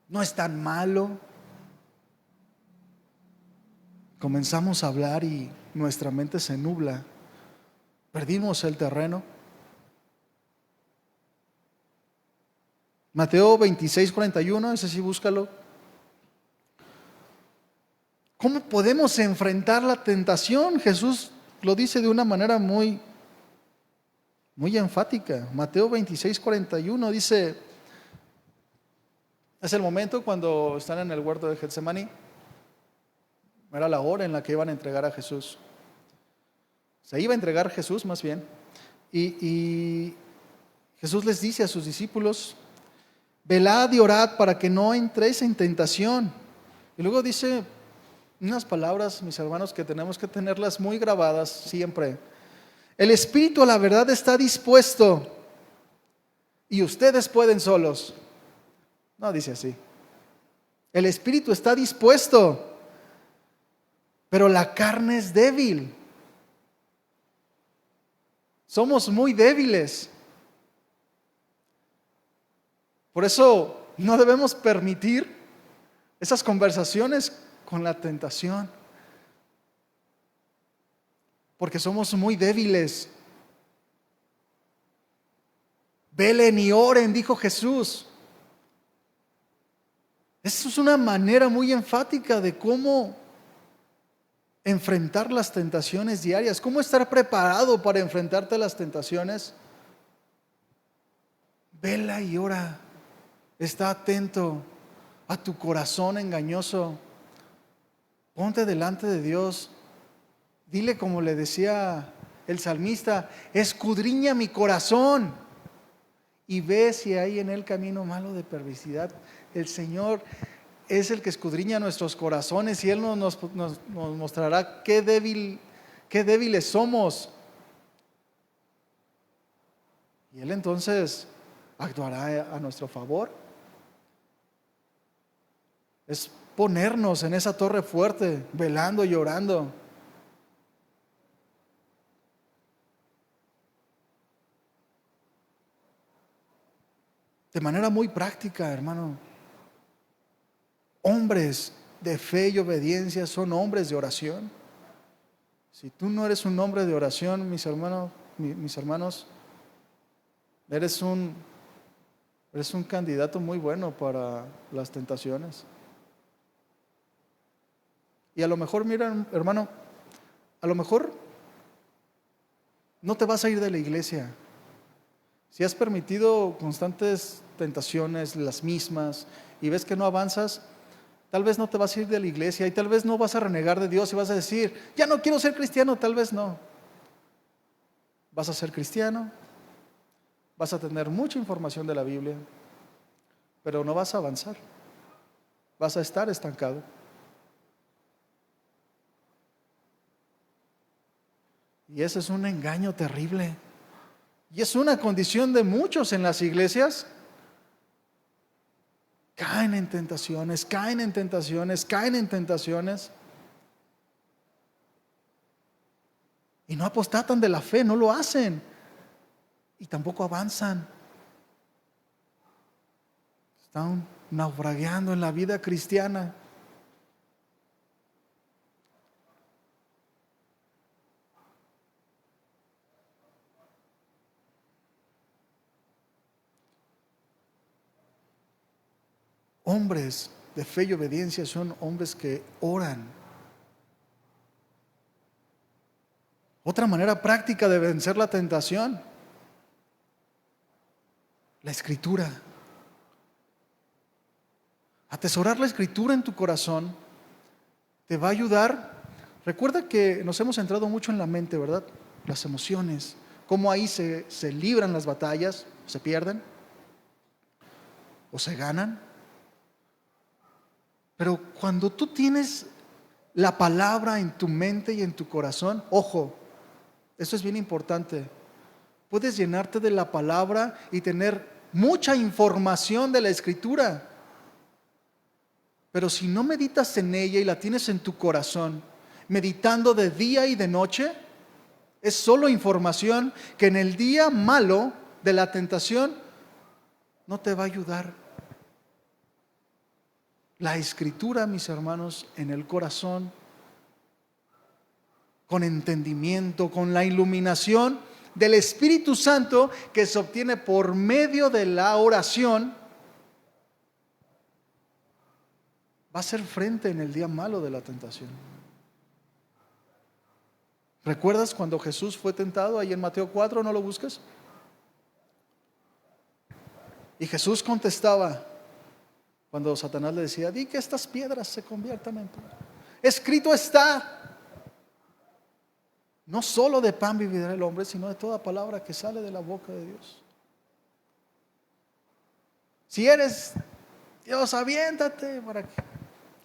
no es tan malo. Comenzamos a hablar y nuestra mente se nubla, perdimos el terreno. Mateo 26:41, ese sí búscalo. ¿Cómo podemos enfrentar la tentación? Jesús lo dice de una manera muy enfática. Mateo 26:41 dice, es el momento cuando están en el huerto de Getsemaní. Era la hora en la que iban a entregar a Jesús. Se iba a entregar Jesús más bien. Y Jesús les dice a sus discípulos, velad y orad para que no entréis en tentación. Y luego dice unas palabras, mis hermanos, que tenemos que tenerlas muy grabadas siempre. El espíritu a la verdad está dispuesto y ustedes pueden solos. No dice así. El espíritu está dispuesto, pero la carne es débil. Somos muy débiles. Por eso no debemos permitir esas conversaciones con la tentación, porque somos muy débiles. Velen y oren, dijo Jesús. Esa es una manera muy enfática de cómo enfrentar las tentaciones diarias, cómo estar preparado para enfrentarte a las tentaciones. Vela y ora, está atento a tu corazón engañoso. Ponte delante de Dios. Dile como le decía el salmista, escudriña mi corazón y ve si hay en él camino malo de perversidad. El Señor es el que escudriña nuestros corazones y Él nos mostrará qué débiles somos. Y Él entonces actuará a nuestro favor. Es ponernos en esa torre fuerte, velando y orando. De manera muy práctica, hermano. Hombres de fe y obediencia son hombres de oración. Si tú no eres un hombre de oración, mis hermanos, eres un candidato muy bueno para las tentaciones. Y a lo mejor, mira, hermano, a lo mejor no te vas a ir de la iglesia. Si has permitido constantes tentaciones, las mismas, y ves que no avanzas, tal vez no te vas a ir de la iglesia y tal vez no vas a renegar de Dios y vas a decir, ya no quiero ser cristiano, tal vez no. Vas a ser cristiano, vas a tener mucha información de la Biblia, pero no vas a avanzar, vas a estar estancado. Y ese es un engaño terrible. Y es una condición de muchos en las iglesias. Caen en tentaciones, caen en tentaciones, caen en tentaciones. Y no apostatan de la fe, no lo hacen. Y tampoco avanzan. Están naufragando en la vida cristiana. Hombres de fe y obediencia son hombres que oran. Otra manera práctica de vencer la tentación, la escritura. Atesorar la escritura en tu corazón te va a ayudar. Recuerda que nos hemos centrado mucho en la mente, ¿verdad? Las emociones, cómo ahí se libran las batallas, se pierden. o se ganan. Pero cuando tú tienes la palabra en tu mente y en tu corazón, ojo, esto es bien importante. Puedes llenarte de la palabra y tener mucha información de la Escritura, pero si no meditas en ella y la tienes en tu corazón, meditando de día y de noche, es solo información que en el día malo de la tentación no te va a ayudar. La Escritura, mis hermanos, en el corazón, con entendimiento, con la iluminación del Espíritu Santo que se obtiene por medio de la oración, va a hacer frente en el día malo de la tentación. ¿Recuerdas cuando Jesús fue tentado ahí en Mateo 4? ¿No lo busques? Y Jesús contestaba cuando Satanás le decía: di que estas piedras se conviertan en pan. Escrito está: no solo de pan vivirá el hombre, sino de toda palabra que sale de la boca de Dios. Si eres Dios, aviéntate para que.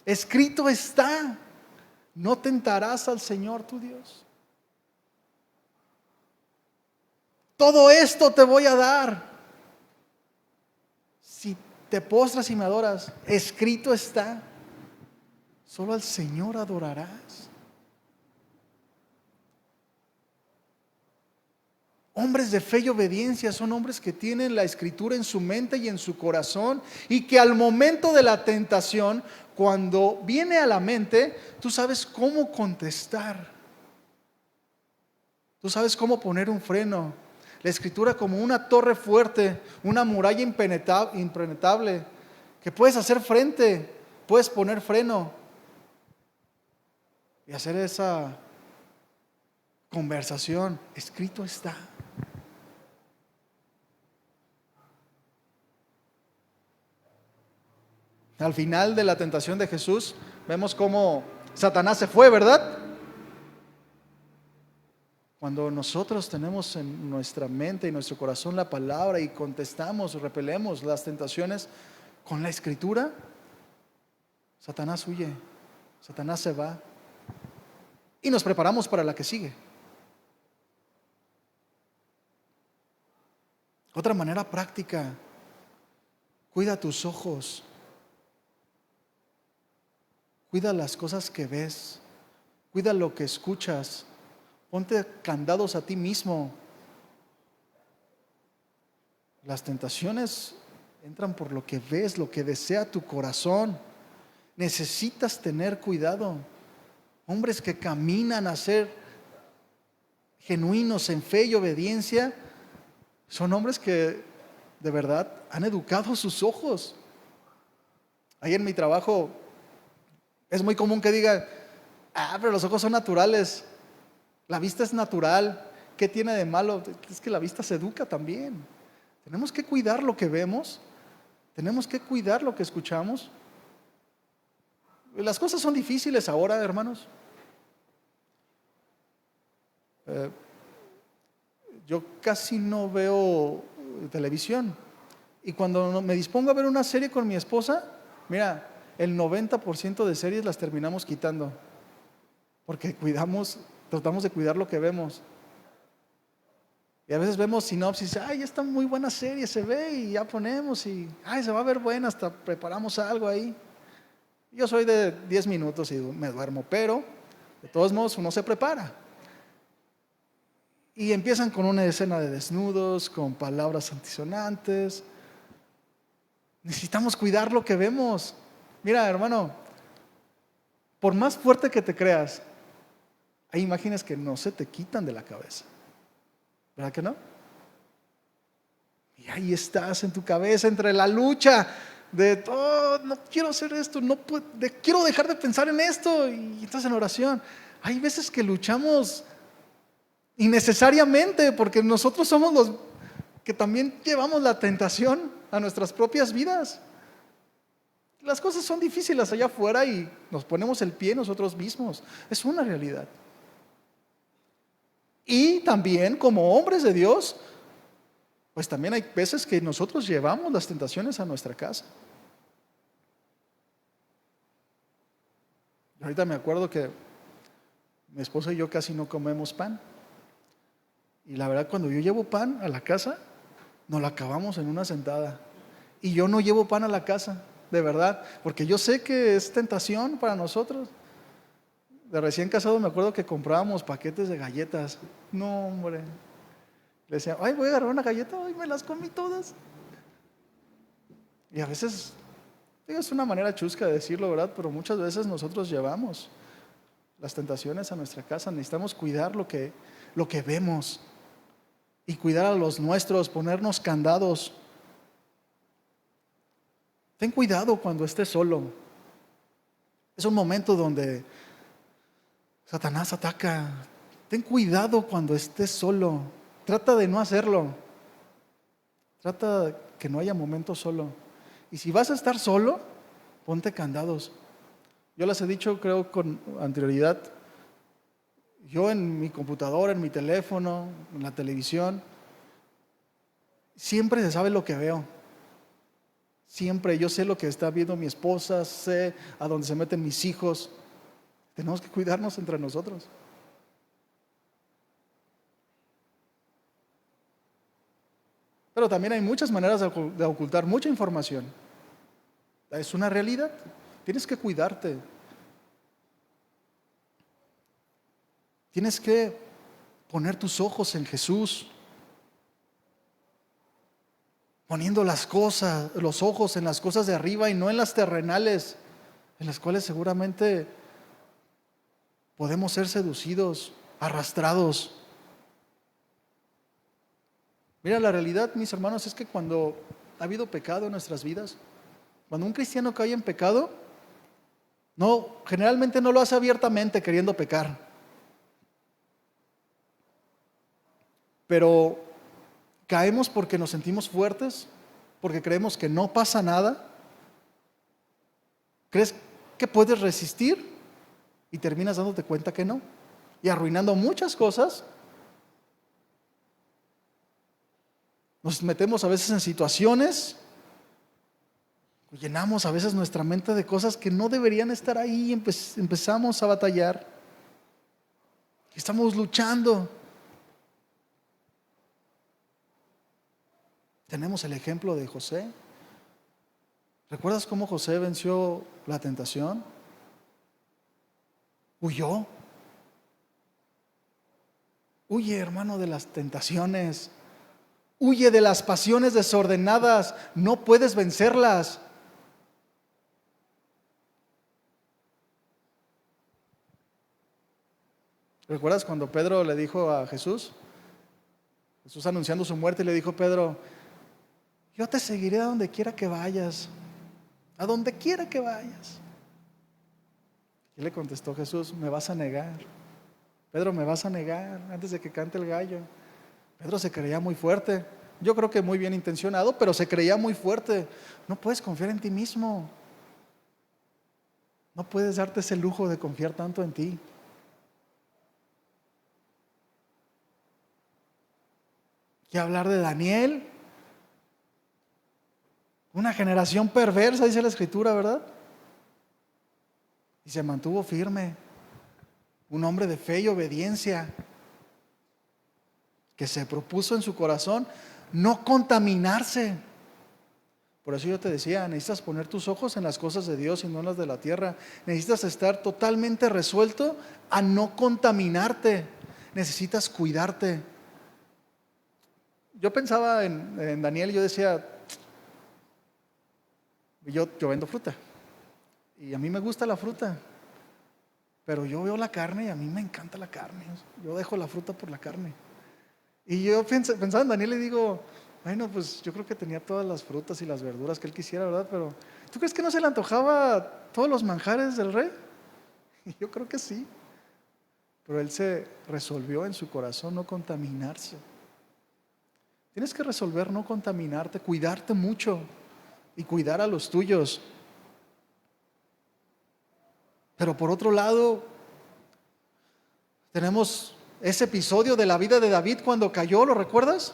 Escrito está: no tentarás al Señor tu Dios. Todo esto te voy a dar si te postras y me adoras. Escrito está: solo al Señor adorarás. Hombres de fe y obediencia son hombres que tienen la Escritura en su mente y en su corazón, y que al momento de la tentación, cuando viene a la mente, tú sabes cómo contestar. Tú sabes cómo poner un freno. La Escritura como una torre fuerte, una muralla impenetrable, que puedes hacer frente, puedes poner freno y hacer esa conversación. Escrito está. Al final de la tentación de Jesús, vemos cómo Satanás se fue, ¿verdad? Cuando nosotros tenemos en nuestra mente y nuestro corazón la palabra y contestamos, repelemos las tentaciones con la Escritura, Satanás huye, Satanás se va y nos preparamos para la que sigue. Otra manera práctica: cuida tus ojos, cuida las cosas que ves, cuida lo que escuchas. Ponte candados a ti mismo. Las tentaciones entran por lo que ves, lo que desea tu corazón. Necesitas tener cuidado. Hombres que caminan a ser genuinos en fe y obediencia son hombres que de verdad han educado sus ojos. Ahí en mi trabajo es muy común que digan: pero los ojos son naturales. La vista es natural. ¿Qué tiene de malo? Es que la vista se educa también. Tenemos que cuidar lo que vemos. Tenemos que cuidar lo que escuchamos. Las cosas son difíciles ahora, hermanos. Yo casi no veo televisión. Y cuando me dispongo a ver una serie con mi esposa, mira, el 90% de series las terminamos quitando. Porque tratamos de cuidar lo que vemos. Y a veces vemos sinopsis: ay, esta muy buena serie se ve, y ya ponemos, y ay, se va a ver buena, hasta preparamos algo ahí. Yo soy de 10 minutos y me duermo, pero de todos modos uno se prepara. Y empiezan con una escena de desnudos, con palabras antisonantes. Necesitamos cuidar lo que vemos. Mira, hermano, por más fuerte que te creas, hay imágenes que no se te quitan de la cabeza, ¿verdad que no? Y ahí estás en tu cabeza entre la lucha de no quiero hacer esto, quiero dejar de pensar en esto, y estás en oración. Hay veces que luchamos innecesariamente porque nosotros somos los que también llevamos la tentación a nuestras propias vidas. Las cosas son difíciles allá afuera y nos ponemos el pie nosotros mismos. Es una realidad. Y también como hombres de Dios, Pues también hay veces que nosotros llevamos las tentaciones a nuestra casa. Ahorita me acuerdo que mi esposa y yo casi no comemos pan. Y la verdad, cuando yo llevo pan a la casa, nos la acabamos en una sentada. Y yo no llevo pan a la casa, de verdad, porque yo sé que es tentación para nosotros. De recién casado me acuerdo que comprábamos paquetes de galletas. No, hombre. Le decía, ay, voy a agarrar una galleta, y me las comí todas. Y a veces, es una manera chusca de decirlo, ¿verdad? Pero muchas veces nosotros llevamos las tentaciones a nuestra casa. Necesitamos cuidar lo que vemos y cuidar a los nuestros, ponernos candados. Ten cuidado cuando estés solo. Es un momento donde Satanás ataca. Ten cuidado cuando estés solo. Trata de no hacerlo. Trata que no haya momento solo. Y si vas a estar solo, ponte candados. Yo les he dicho, creo, con anterioridad. Yo en mi computadora, en mi teléfono, en la televisión, siempre se sabe lo que veo. Siempre yo sé lo que está viendo mi esposa, sé a dónde se meten mis hijos. Tenemos que cuidarnos entre nosotros. Pero también hay muchas maneras de ocultar mucha información. Es una realidad. Tienes que cuidarte. Tienes que poner tus ojos en Jesús. Poniendo los ojos en las cosas de arriba y no en las terrenales, en las cuales seguramente podemos ser seducidos, arrastrados. Mira, la realidad, mis hermanos, es que cuando ha habido pecado en nuestras vidas, cuando un cristiano cae en pecado, generalmente no lo hace abiertamente queriendo pecar. Pero caemos porque nos sentimos fuertes, porque creemos que no pasa nada. ¿Crees que puedes resistir? Y terminas dándote cuenta que no. Y arruinando muchas cosas. Nos metemos a veces en situaciones, llenamos a veces nuestra mente de cosas que no deberían estar ahí y empezamos a batallar. Estamos luchando. Tenemos el ejemplo de José. ¿Recuerdas cómo José venció la tentación? Huyó. Huye, hermano, de las tentaciones. Huye de las pasiones desordenadas. No puedes vencerlas. ¿Recuerdas cuando Pedro le dijo a Jesús? Jesús anunciando su muerte, le dijo a Pedro: yo te seguiré a donde quiera que vayas. A donde quiera que vayas. Y le contestó Jesús: me vas a negar. Pedro, me vas a negar antes de que cante el gallo. Pedro se creía muy fuerte. Yo creo que muy bien intencionado, pero se creía muy fuerte. No puedes confiar en ti mismo. No puedes darte ese lujo de confiar tanto en ti. ¿Qué hablar de Daniel? Una generación perversa, dice la Escritura, ¿verdad? Y se mantuvo firme. Un hombre de fe y obediencia, que se propuso en su corazón no contaminarse. Por eso yo te decía, necesitas poner tus ojos en las cosas de Dios y no en las de la tierra. Necesitas estar totalmente resuelto a no contaminarte. Necesitas cuidarte. Yo pensaba en Daniel y yo decía, yo vendo fruta y a mí me gusta la fruta, pero yo veo la carne y a mí me encanta la carne. Yo dejo la fruta por la carne. Y yo pensaba en Daniel y digo, bueno, pues yo creo que tenía todas las frutas y las verduras que él quisiera, ¿verdad? Pero ¿tú crees que no se le antojaba todos los manjares del rey? Yo creo que sí. Pero él se resolvió en su corazón no contaminarse. Tienes que resolver no contaminarte, cuidarte mucho y cuidar a los tuyos. Pero por otro lado, tenemos ese episodio de la vida de David cuando cayó, ¿lo recuerdas?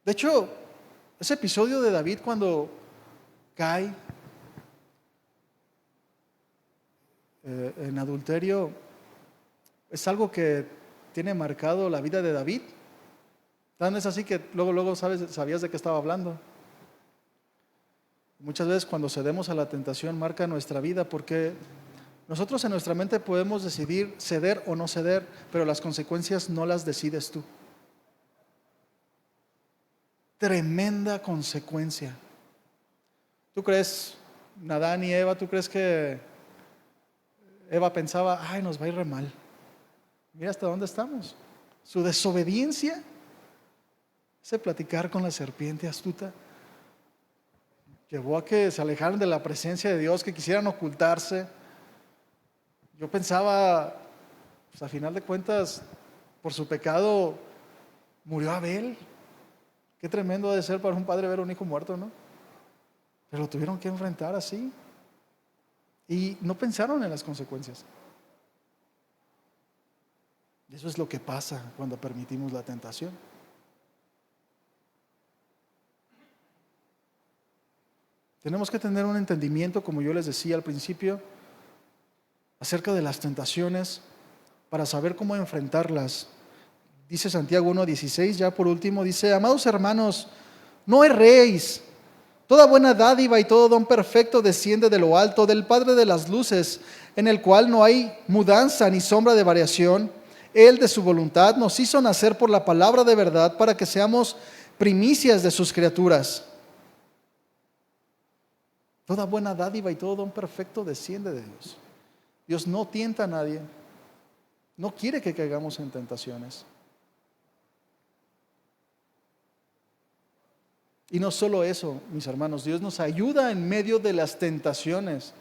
De hecho, ese episodio de David cuando cae en adulterio es algo que tiene marcado la vida de David. Tan es así que luego sabías de qué estaba hablando. Muchas veces cuando cedemos a la tentación marca nuestra vida, porque nosotros en nuestra mente podemos decidir ceder o no ceder, pero las consecuencias no las decides tú. Tremenda consecuencia. ¿Tú crees, Adán y Eva, tú crees que Eva pensaba, ay, nos va a ir re mal? Mira hasta dónde estamos. Su desobediencia, ese platicar con la serpiente astuta, llevó a que se alejaran de la presencia de Dios, que quisieran ocultarse. Yo pensaba, pues a final de cuentas, por su pecado murió Abel. Qué tremendo ha de ser para un padre ver a un hijo muerto, ¿no? Pero lo tuvieron que enfrentar así. Y no pensaron en las consecuencias. Y eso es lo que pasa cuando permitimos la tentación. Tenemos que tener un entendimiento, como yo les decía al principio, acerca de las tentaciones para saber cómo enfrentarlas. Dice Santiago 1:16, ya por último, dice: amados hermanos, no erréis. Toda buena dádiva y todo don perfecto desciende de lo alto, del Padre de las luces, en el cual no hay mudanza ni sombra de variación. Él de su voluntad nos hizo nacer por la palabra de verdad para que seamos primicias de sus criaturas. Toda buena dádiva y todo don perfecto desciende de Dios. Dios no tienta a nadie. No quiere que caigamos en tentaciones. Y no solo eso, mis hermanos, Dios nos ayuda en medio de las tentaciones.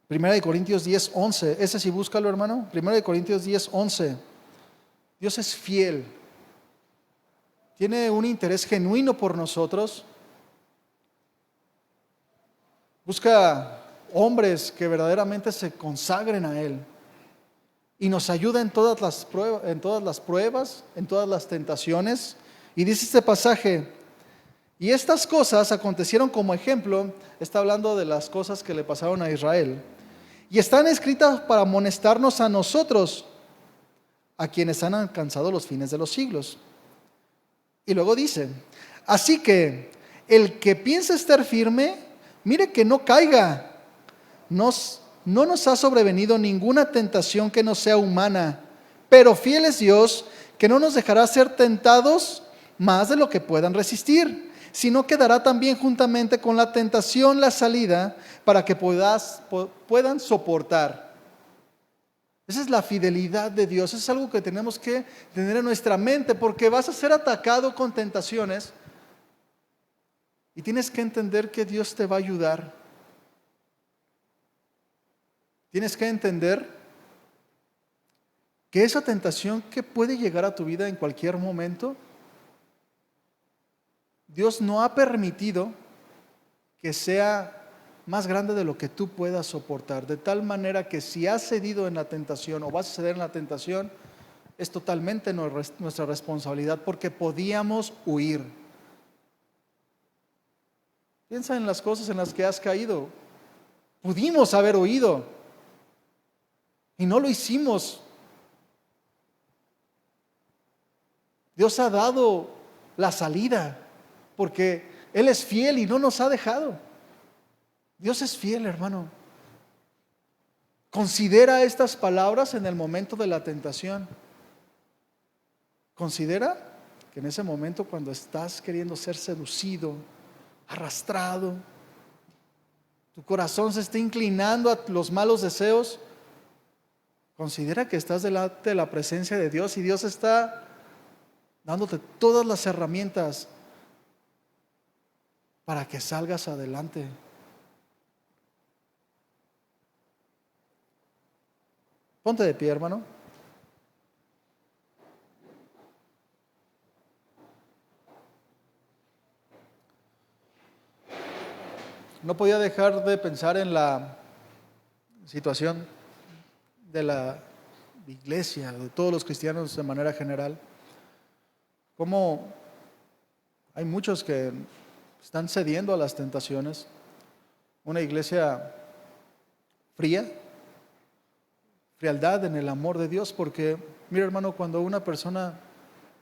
1 Corintios 10:11, ese sí búscalo, hermano. 1 Corintios 10:11. Dios es fiel. Tiene un interés genuino por nosotros. Busca hombres que verdaderamente se consagren a Él. Y nos ayuda en todas las pruebas, en todas las tentaciones. Y dice este pasaje: y estas cosas acontecieron como ejemplo. Está hablando de las cosas que le pasaron a Israel. Y están escritas para amonestarnos a nosotros, a quienes han alcanzado los fines de los siglos. Y luego dice: así que el que piensa estar firme, mire que no caiga. No nos ha sobrevenido ninguna tentación que no sea humana, pero fiel es Dios, que no nos dejará ser tentados más de lo que puedan resistir, sino que dará también juntamente con la tentación la salida para que puedan soportar. Esa es la fidelidad de Dios. Eso es algo que tenemos que tener en nuestra mente, porque vas a ser atacado con tentaciones y tienes que entender que Dios te va a ayudar. Tienes que entender que esa tentación que puede llegar a tu vida en cualquier momento, Dios no ha permitido que sea más grande de lo que tú puedas soportar. De tal manera que si has cedido en la tentación o vas a ceder en la tentación, es totalmente nuestra responsabilidad, porque podíamos huir. Piensa en las cosas en las que has caído. Pudimos haber huido. Y no lo hicimos. Dios ha dado la salida, porque Él es fiel y no nos ha dejado. Dios es fiel, hermano. Considera estas palabras en el momento de la tentación. Considera que en ese momento, cuando estás queriendo ser seducido, arrastrado, tu corazón se está inclinando a los malos deseos, considera que estás delante de la presencia de Dios y Dios está dándote todas las herramientas para que salgas adelante. Ponte de pie, hermano. No podía dejar de pensar en la situación de la iglesia, de todos los cristianos de manera general. Cómo hay muchos que están cediendo a las tentaciones. Una iglesia fría, frialdad en el amor de Dios, porque mira, hermano, cuando una persona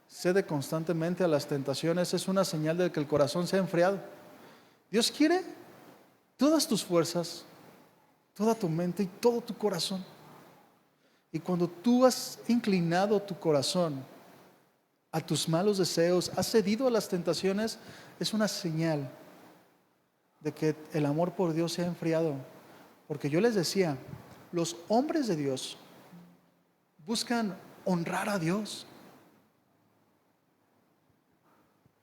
cede constantemente a las tentaciones es una señal de que el corazón se ha enfriado. Dios quiere todas tus fuerzas, toda tu mente y todo tu corazón. Y cuando tú has inclinado tu corazón a tus malos deseos, has cedido a las tentaciones, es una señal de que el amor por Dios se ha enfriado. Porque yo les decía, los hombres de Dios buscan honrar a Dios.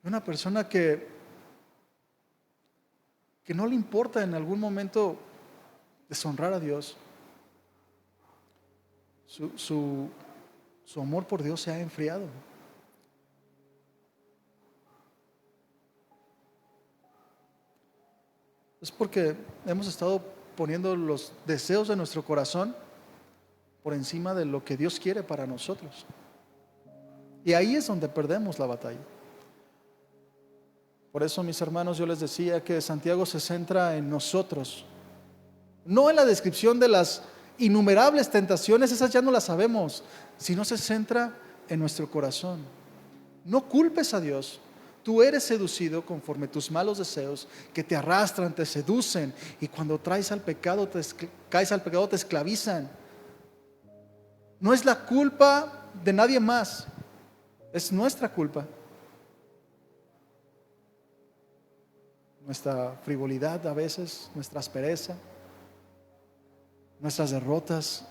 Una persona que no le importa en algún momento deshonrar a Dios, su amor por Dios se ha enfriado. Es porque hemos estado poniendo los deseos de nuestro corazón por encima de lo que Dios quiere para nosotros. Y ahí es donde perdemos la batalla. Por eso, mis hermanos, yo les decía que Santiago se centra en nosotros, no en la descripción de las innumerables tentaciones, esas ya no las sabemos, sino se centra en nuestro corazón. No culpes a Dios. Tú eres seducido conforme tus malos deseos que te arrastran, te seducen, y cuando caes al pecado te esclavizan. No es la culpa de nadie más, es nuestra culpa. Nuestra frivolidad a veces, nuestra aspereza, nuestras derrotas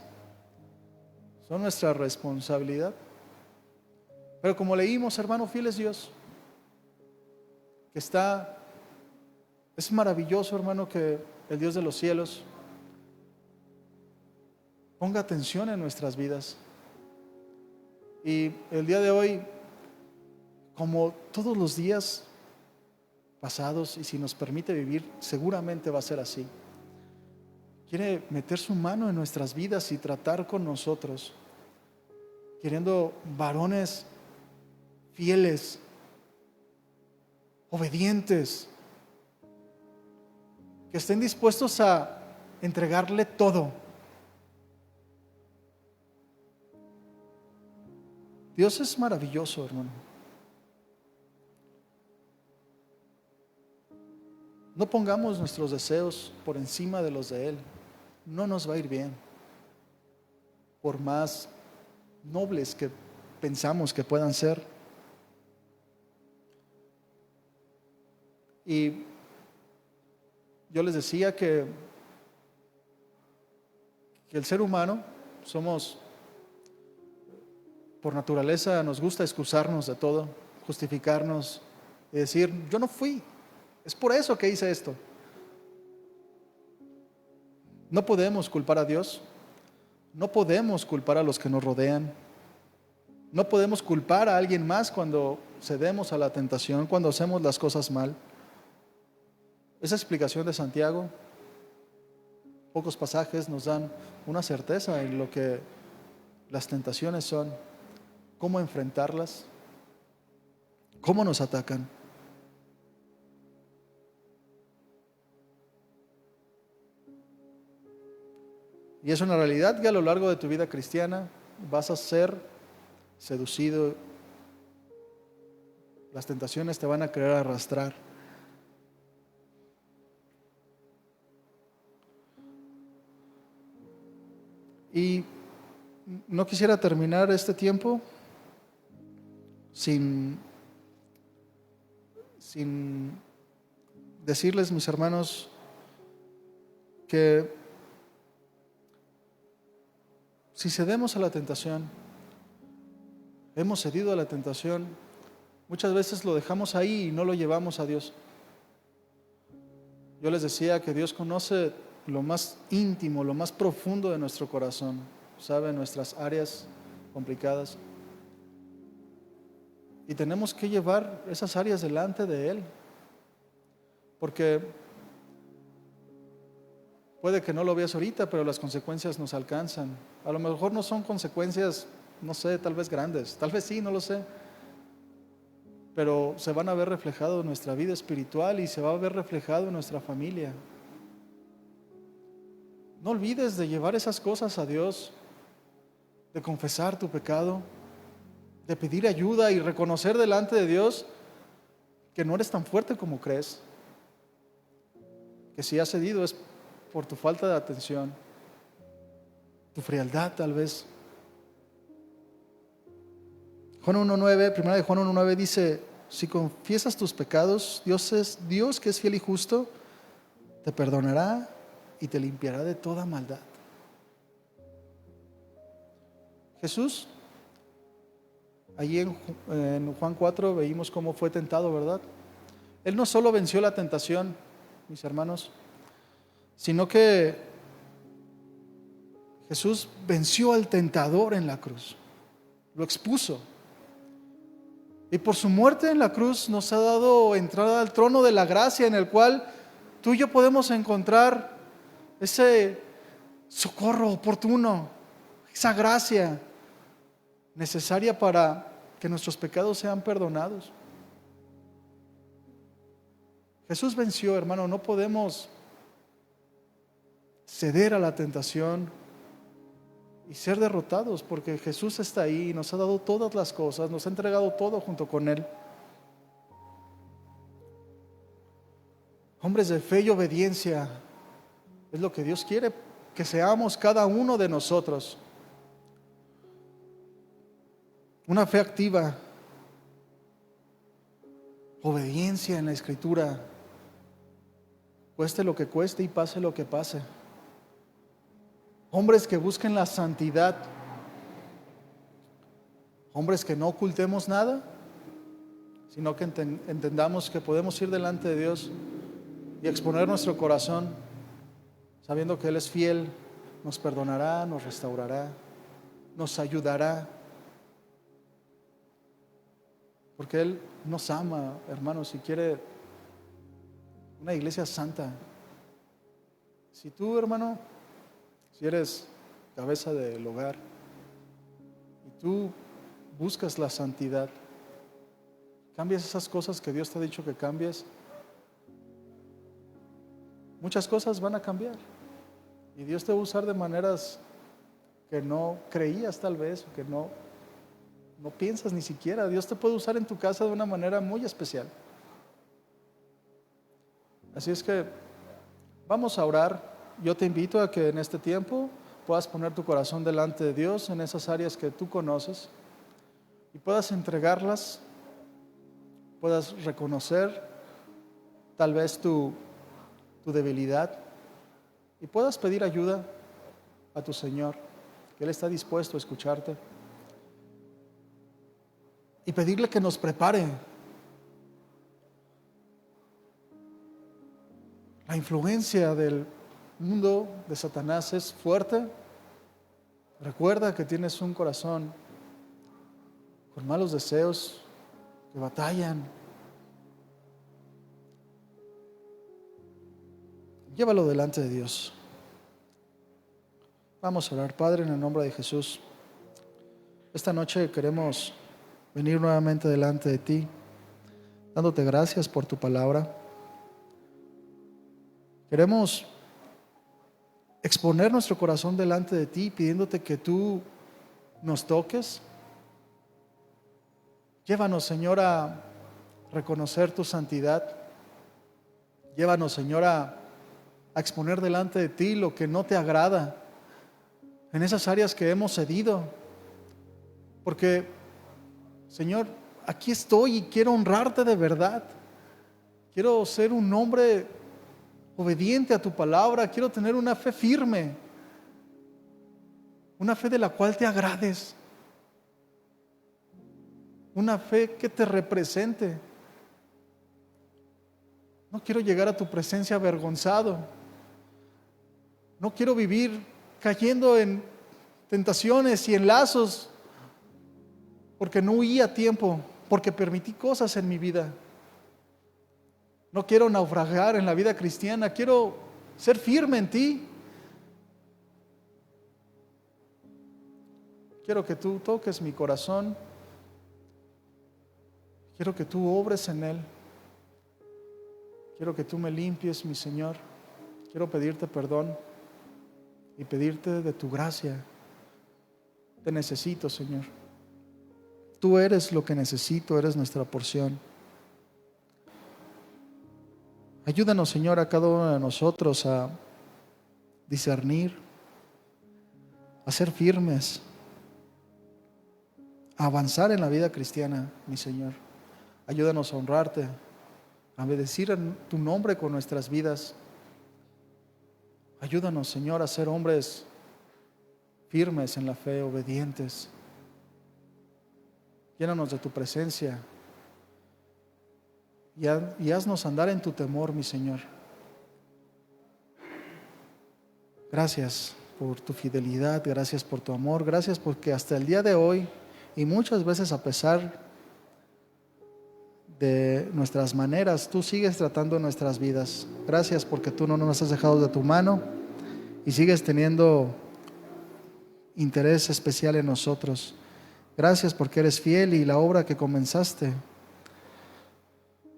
son nuestra responsabilidad. Pero como leímos, hermano, fiel es Dios, que es maravilloso, hermano, que el Dios de los cielos ponga atención en nuestras vidas. Y el día de hoy, como todos los días pasados, y si nos permite vivir, seguramente va a ser así. Quiere meter su mano en nuestras vidas y tratar con nosotros, queriendo varones fieles, obedientes, que estén dispuestos a entregarle todo. Dios es maravilloso, hermano. No pongamos nuestros deseos por encima de los de Él. No nos va a ir bien, por más nobles que pensamos que puedan ser. Y yo les decía que el ser humano somos, por naturaleza, nos gusta excusarnos de todo, justificarnos y decir, yo no fui, es por eso que hice esto. No podemos culpar a Dios, no podemos culpar a los que nos rodean, no podemos culpar a alguien más cuando cedemos a la tentación, cuando hacemos las cosas mal. Esa explicación de Santiago, pocos pasajes nos dan una certeza en lo que las tentaciones son, cómo enfrentarlas, cómo nos atacan. Y es una realidad que a lo largo de tu vida cristiana vas a ser seducido. Las tentaciones te van a querer arrastrar. Y no quisiera terminar este tiempo sin decirles, mis hermanos, que si cedemos a la tentación, hemos cedido a la tentación, muchas veces lo dejamos ahí y no lo llevamos a Dios. Yo les decía que Dios conoce lo más íntimo, lo más profundo de nuestro corazón, sabe nuestras áreas complicadas. Y tenemos que llevar esas áreas delante de Él, porque puede que no lo veas ahorita, pero las consecuencias nos alcanzan. A lo mejor no son consecuencias, no sé, tal vez grandes, tal vez sí, no lo sé. pero se van a ver reflejados en nuestra vida espiritual y se va a ver reflejado en nuestra familia. No olvides de llevar esas cosas a Dios, de confesar tu pecado, de pedir ayuda y reconocer delante de Dios que no eres tan fuerte como crees, que si has cedido es por tu falta de atención, tu frialdad tal vez. Juan 1:9, primera de Juan 1:9 dice: si confiesas tus pecados, Dios que es fiel y justo, te perdonará y te limpiará de toda maldad. Jesús, allí en Juan 4 veíamos cómo fue tentado, ¿verdad? Él no solo venció la tentación, mis hermanos, sino que Jesús venció al tentador en la cruz, lo expuso. Y por su muerte en la cruz nos ha dado entrada al trono de la gracia, en el cual tú y yo podemos encontrar ese socorro oportuno, esa gracia necesaria para que nuestros pecados sean perdonados. Jesús venció, hermano. No podemos ceder a la tentación y ser derrotados, porque Jesús está ahí y nos ha dado todas las cosas, nos ha entregado todo junto con Él. Hombres de fe y obediencia es lo que Dios quiere que seamos cada uno de nosotros. Una fe activa, obediencia en la Escritura, cueste lo que cueste y pase lo que pase. Hombres que busquen la santidad, hombres que no ocultemos nada, sino que entendamos que podemos ir delante de Dios y exponer nuestro corazón, sabiendo que Él es fiel, nos perdonará, nos restaurará, nos ayudará, porque Él nos ama, hermanos, y quiere una iglesia santa. Si tú, hermano, si eres cabeza del hogar y tú buscas la santidad, cambias esas cosas que Dios te ha dicho que cambies, muchas cosas van a cambiar y Dios te va a usar de maneras que no creías tal vez, o que no piensas ni siquiera. Dios te puede usar en tu casa de una manera muy especial. Así es que vamos a orar. Yo te invito a que en este tiempo puedas poner tu corazón delante de Dios en esas áreas que tú conoces y puedas entregarlas, puedas reconocer tal vez tu debilidad y puedas pedir ayuda a tu Señor, que Él está dispuesto a escucharte, y pedirle que nos prepare. La influencia del mundo de Satanás es fuerte. Recuerda que tienes un corazón con malos deseos que batallan. Llévalo delante de Dios. Vamos a orar. Padre, en el nombre de Jesús, esta noche queremos venir nuevamente delante de ti, dándote gracias por tu palabra. Queremos exponer nuestro corazón delante de ti, pidiéndote que tú nos toques. Llévanos, Señor, a reconocer tu santidad. Llévanos, Señor, a exponer delante de ti lo que no te agrada en esas áreas que hemos cedido. Porque, Señor, aquí estoy y quiero honrarte de verdad. Quiero ser un hombre obediente a tu palabra. Quiero tener una fe firme, una fe de la cual te agrades, una fe que te represente. No quiero llegar a tu presencia avergonzado. No quiero vivir cayendo en tentaciones y en lazos porque no huí a tiempo, porque permití cosas en mi vida. No quiero naufragar en la vida cristiana, quiero ser firme en ti. Quiero que tú toques mi corazón. Quiero que tú obres en él. Quiero que tú me limpies, mi Señor. Quiero pedirte perdón y pedirte de tu gracia. Te necesito, Señor. Tú eres lo que necesito, eres nuestra porción. Ayúdanos, Señor, a cada uno de nosotros a discernir, a ser firmes, a avanzar en la vida cristiana, mi Señor. Ayúdanos a honrarte, a bendecir tu nombre con nuestras vidas. Ayúdanos, Señor, a ser hombres firmes en la fe, obedientes. Llénanos de tu presencia y haznos andar en tu temor, mi Señor. Gracias por tu fidelidad, gracias por tu amor, gracias porque hasta el día de hoy y muchas veces a pesar de nuestras maneras, tú sigues tratando nuestras vidas. Gracias porque tú no nos has dejado de tu mano y sigues teniendo interés especial en nosotros. Gracias porque eres fiel y la obra que comenzaste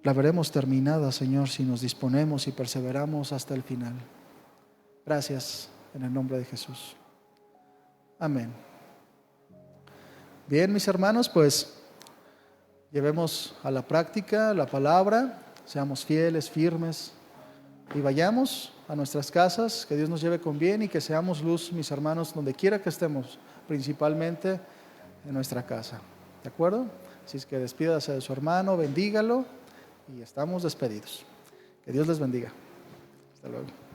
la veremos terminada, Señor, si nos disponemos y perseveramos hasta el final. Gracias en el nombre de Jesús. Amén. Bien, mis hermanos, pues llevemos a la práctica la palabra, seamos fieles, firmes y vayamos a nuestras casas, que Dios nos lleve con bien y que seamos luz, mis hermanos, donde quiera que estemos, principalmente en nuestra casa. ¿De acuerdo? Así es que despídase de su hermano, bendígalo y estamos despedidos. Que Dios les bendiga. Hasta luego.